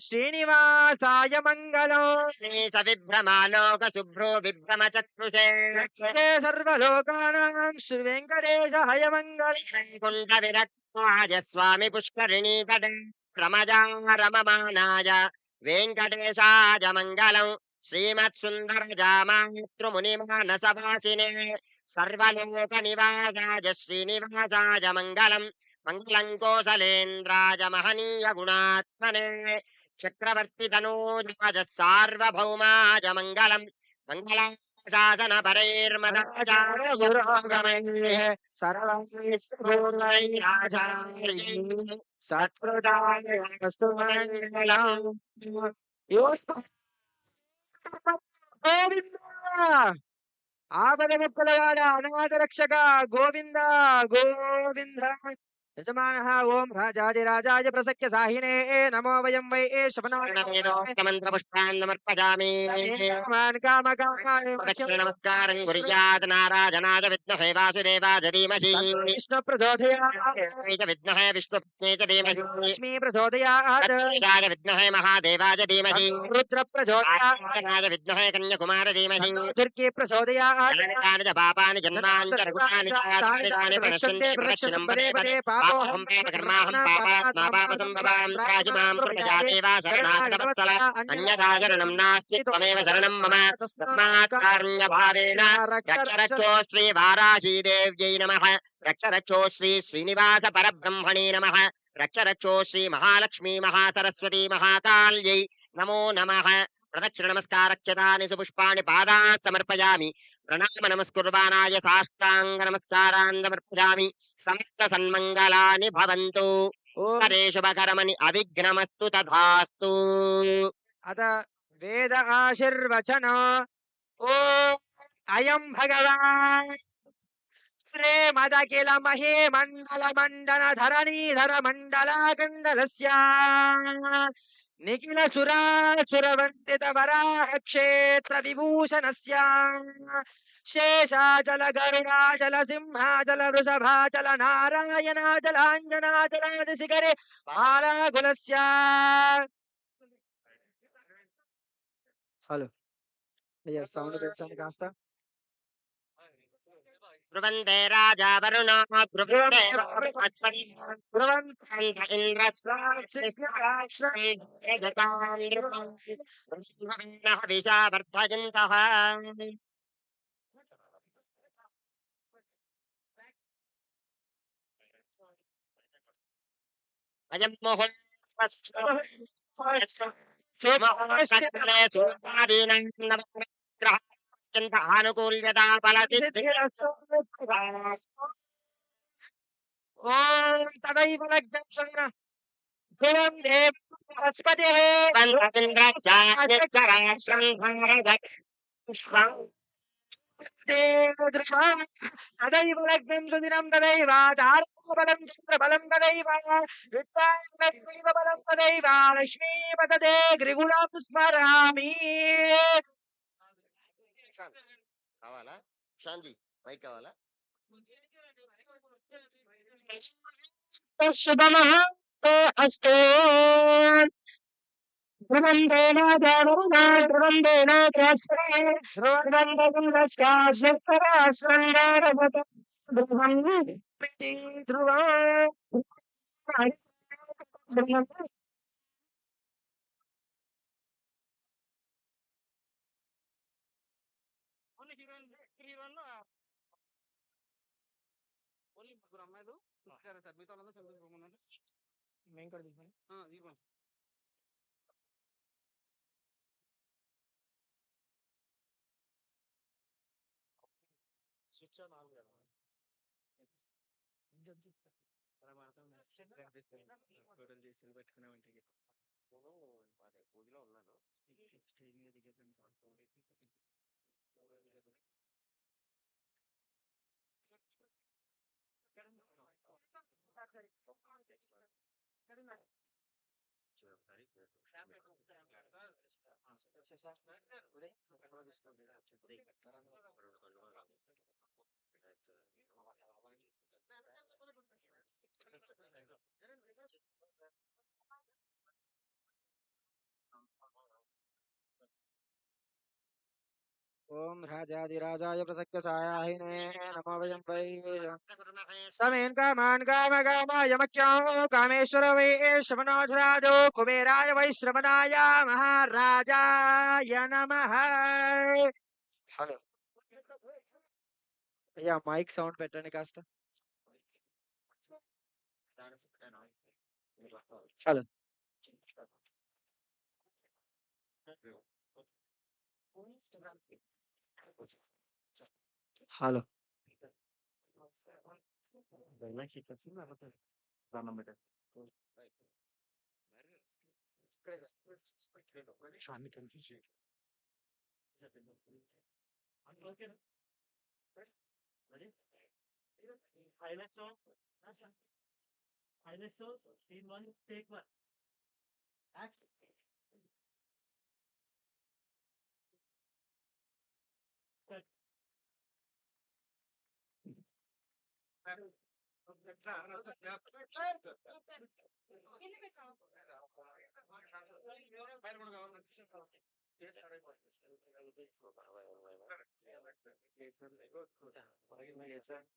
श्रीनिवासाय मंगलो श्री सविभ्रमालोक शुभ्रो विभ्रम चक्षुषे रक्षते सर्वलोकानां श्री वेंकटेशाय मंगल कुंड विरक्ताय स्वामी पुष्करिणी तटे क्रमजा रममानाय वेंकटेशाय मंगलम् श्रीमत्सुंदर जामातृमुनिमानसवासिने सर्वलोक निवासाय श्रीनिवासाय मंगलम् मंगलं कोसलेन्द्राय महनीय गुणात्मने चक्रवर्ती तनूजाय सार्वभौमाय मंगलम् मंगलं शासन परैर्मदाचार्यपुरोगमैः सर्वैर्पूर्वैराचार्यैः सत्कृतायस्तु मङ्गलम् गोविंद ఆపదముక్కులవాడ అనాథ రక్షక గోవింద గోవింద యజమానః ఓం రాజాదిరాజాయ ప్రసక్య సాహినే నమో వయం వై वेदोक्तमन्त्रपुष्पान्नमर्पयामि శమనాన్ కామకామాయ नमस्कारं कुर्यात् नाराजनाय विद्महे वासुदेवाय धीमहि విష్ణు ప్రచోదయాత్ च विद्महे विष्णुपत्न्यै च धीमहि లక్ష్మీ ప్రచోదయాత్ राज विद्महे महादेवाय धीमहि రుద్ర ప్రచోదయాత్ राज विद्महे कन्याकुमार धीमहि దుర్గే ప్రచోదయాత్ जनितानि च पापानि जन्मानि च रघुतानि च तानि प्रणश्यन्ति प्रदक्षिणं पदे पदे पापोऽहं पापकर्माहं पापात्मा पापसम्भवां त्राहि मां प्रजादेवा शरणागतवत्सला अन्यथा शरणं नास्ति त्वमेव शरणं मम तस्मात् कारुण्यभावेन रक्ष रक्षो श्री वाराही देव्यै नमः रक्ष रक्षो श्री श्रीनिवास परब्रह्मणे नमः रक्ष रक्षो श्री महालक्ष्मी महासरस्वती महाकाल्यै नमो नमः प्रदक्षिण नमस्कारक्षतानि सुपुष्पाणि पादात् समर्पयामि प्रणाम नमस्कुर्वाणाय साष्टांग नमस्कारान् समर्पयामि समस्त सन्मंगलानि भवन्तु करे शुभकर्मणि अविघ्नमस्तु तथास्तु अथ वेद आशीर्वचन ओ अयं भगवान् श्रीमदखिल महे मंडल मंडन धरणीधर मंडलाकण्डलस्य निखिल सुरासुरवन्दित वराह क्षेत्र विभूषणस्य शेषाचल गरुडाचल सिंहाचल वृषभाचल नारायणाचल अंजनाचलादिशिखरे बालाकुलस्य హలో అయ్యా సౌండ్ పెంచండి కాస్త ब्रुवन्ते राजा वरुणो ब्रुवन्ते बृहस्पति ब्रुवन्त इन्द्रः हविषा वर्धयन्तः अयं अनुकूल्यता ఓం తదైవ లగ్నం శరణ ధ్రువం దేవ బృహస్పతిః దేవ దృశా తదైవ లగ్నం సుదినం తదైవ తారకబలం చంద్రబలం తదైవ విద్వాంగైవ బలం తదైవ లక్ష్మీపతదే గ్రిగుణం స్మరామి కావాలా శాంతి మైక్ కావాలా శుభమః అస్తు ధ్రువందేన దేవరుణా ధ్రువందేన ధ్రువస్పరే ధ్రువందేన ధ్రువం పితి ధ్రువం ఓన్లీ ముగ్గురు అమ్మాయిలు సరే సార్ మిగతా వాళ్ళందరూ చదువుకోమన్నారు మేము కూడా దిగుతాం. ఇవ్వండి స్విచ్ ఆన్ ఆన్ కదా అదే పూజలో ఉన్నాను. ఓం రాజాదిరాజాయ ప్రసక్త సాయాహినే నమో వయం వై సమేన్ కామాన్ కామకామాయ కామేశ్వర వై శ్రవణోధరాజో కుబేరాయ వై శ్రవణాయ మహారాజాయ నమః. హలో అయ్యా మైక్ సౌండ్ పెట్టండి కాస్త. హలో హలో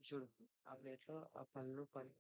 చూడు ఆ ప్లేట్ లో ఆ పళ్ళు పళ్ళు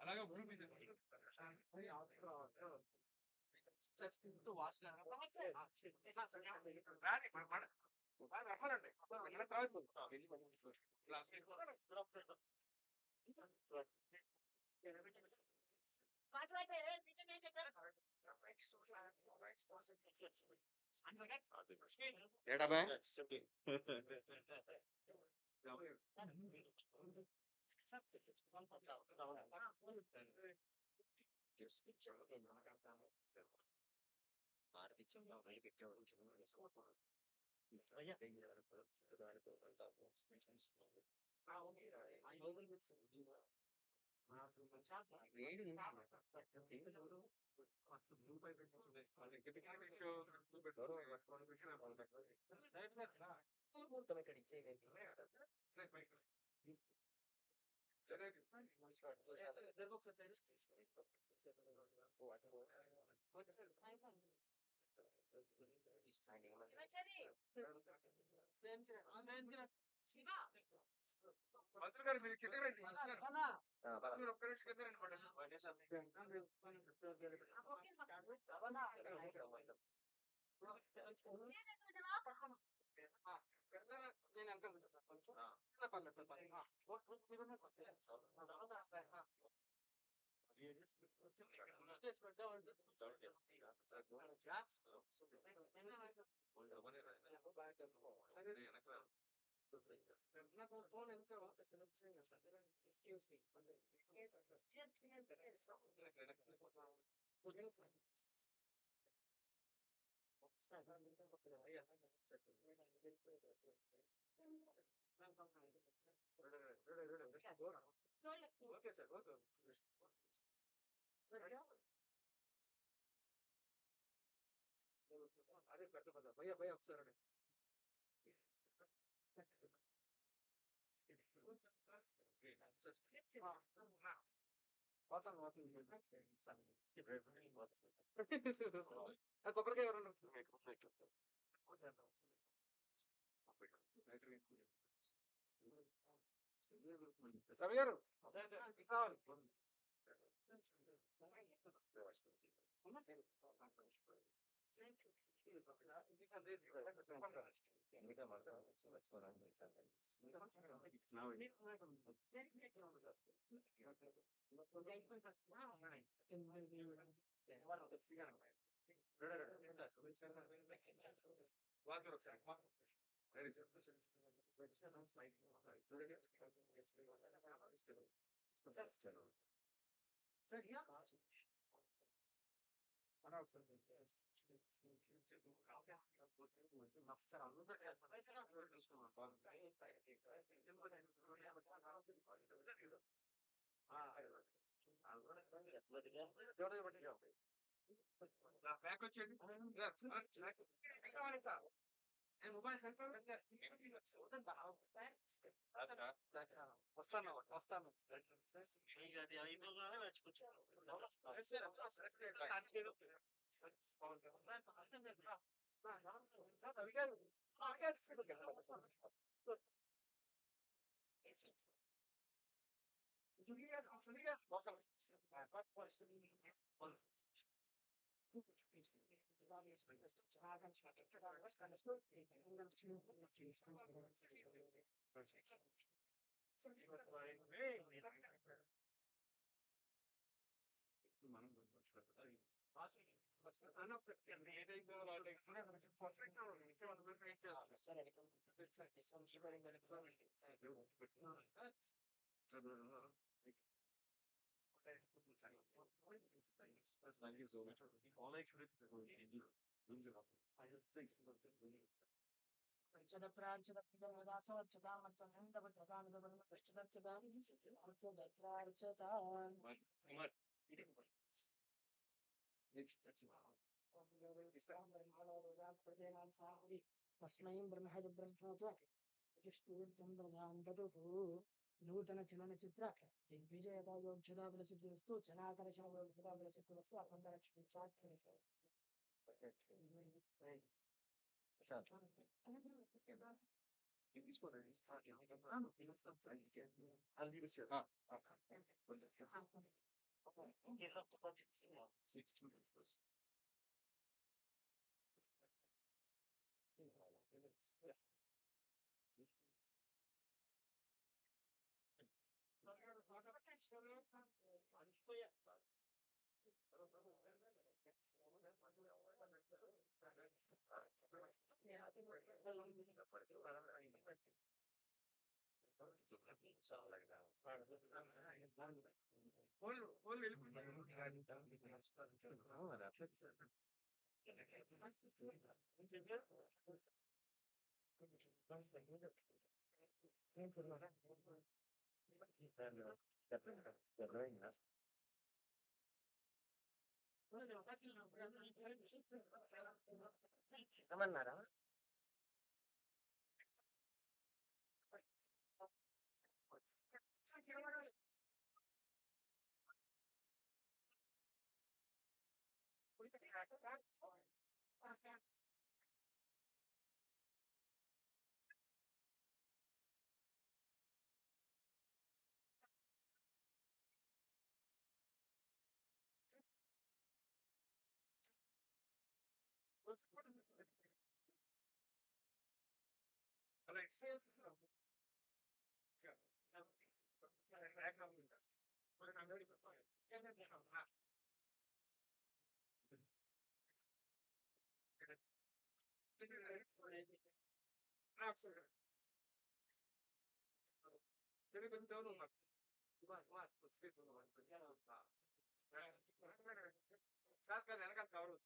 అలాగే భూమి మీద మంత్రి గారు మీరు కింద రండి మీరు ఒక్క నిమిషం కింద ఓకే సార్ ఓకే भैया भैया ఒకసారి కొబ్బరికాయ ఎవరన్నా రవి గారు కావాలి బ్యాక్ వచ్చేయండి మొబైల్ సెంటర్ వస్తాను వస్తాను तस्मै ब्रह्मज ब्रह्म च विष्णुर्जं प्रजां ददुः नूतन चलनचित्र दिग्विजयता योग्यता प्रसिद्धिस्तु जनाकर्षण योग्यता प्रसिद्धिस्तु अखण्डलक्ष्मी चाट्यस्तु ఏమన్నారా వెనకాల cover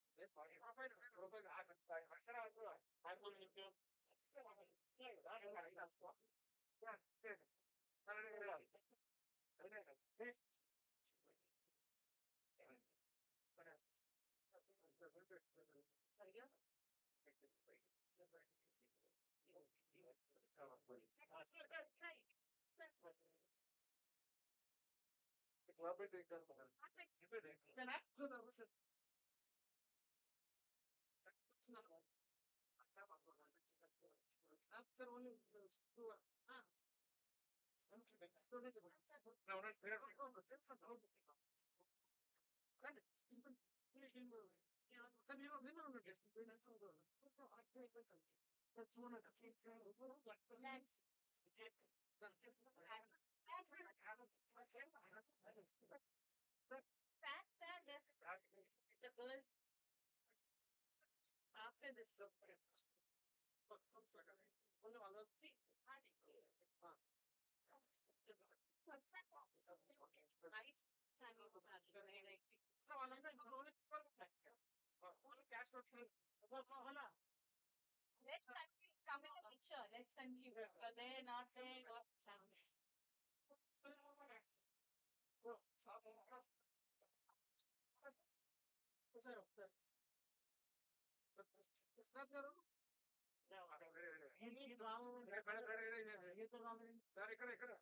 Let's confuse. Come in the picture. Let's confuse. You're there, not there, not family. Sir ఇక్కడ ఇక్కడ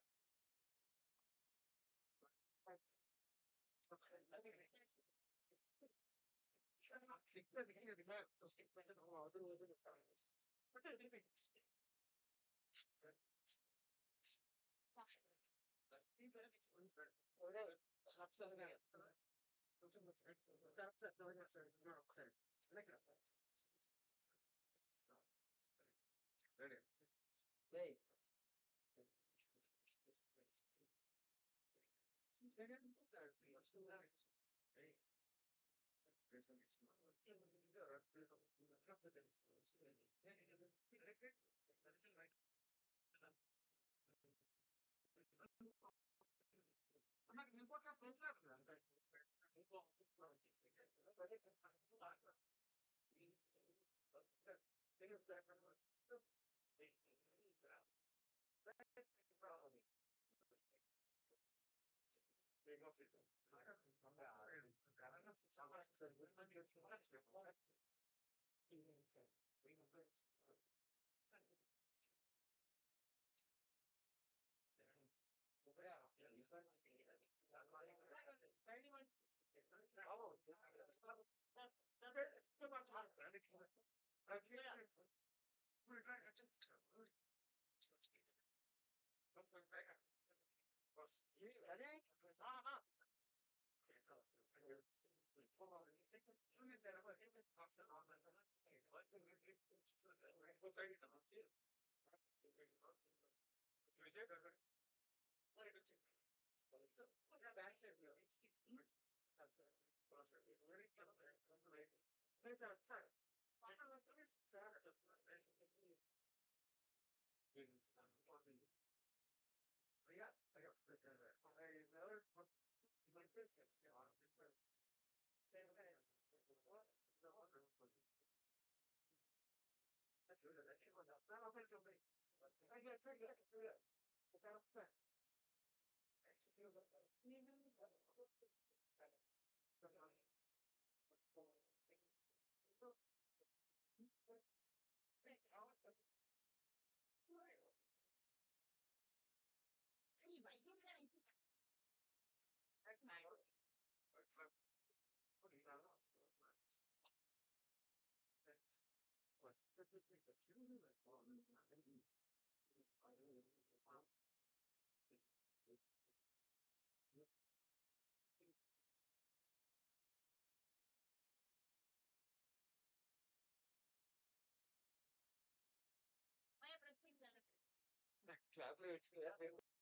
My preference. క్లాప్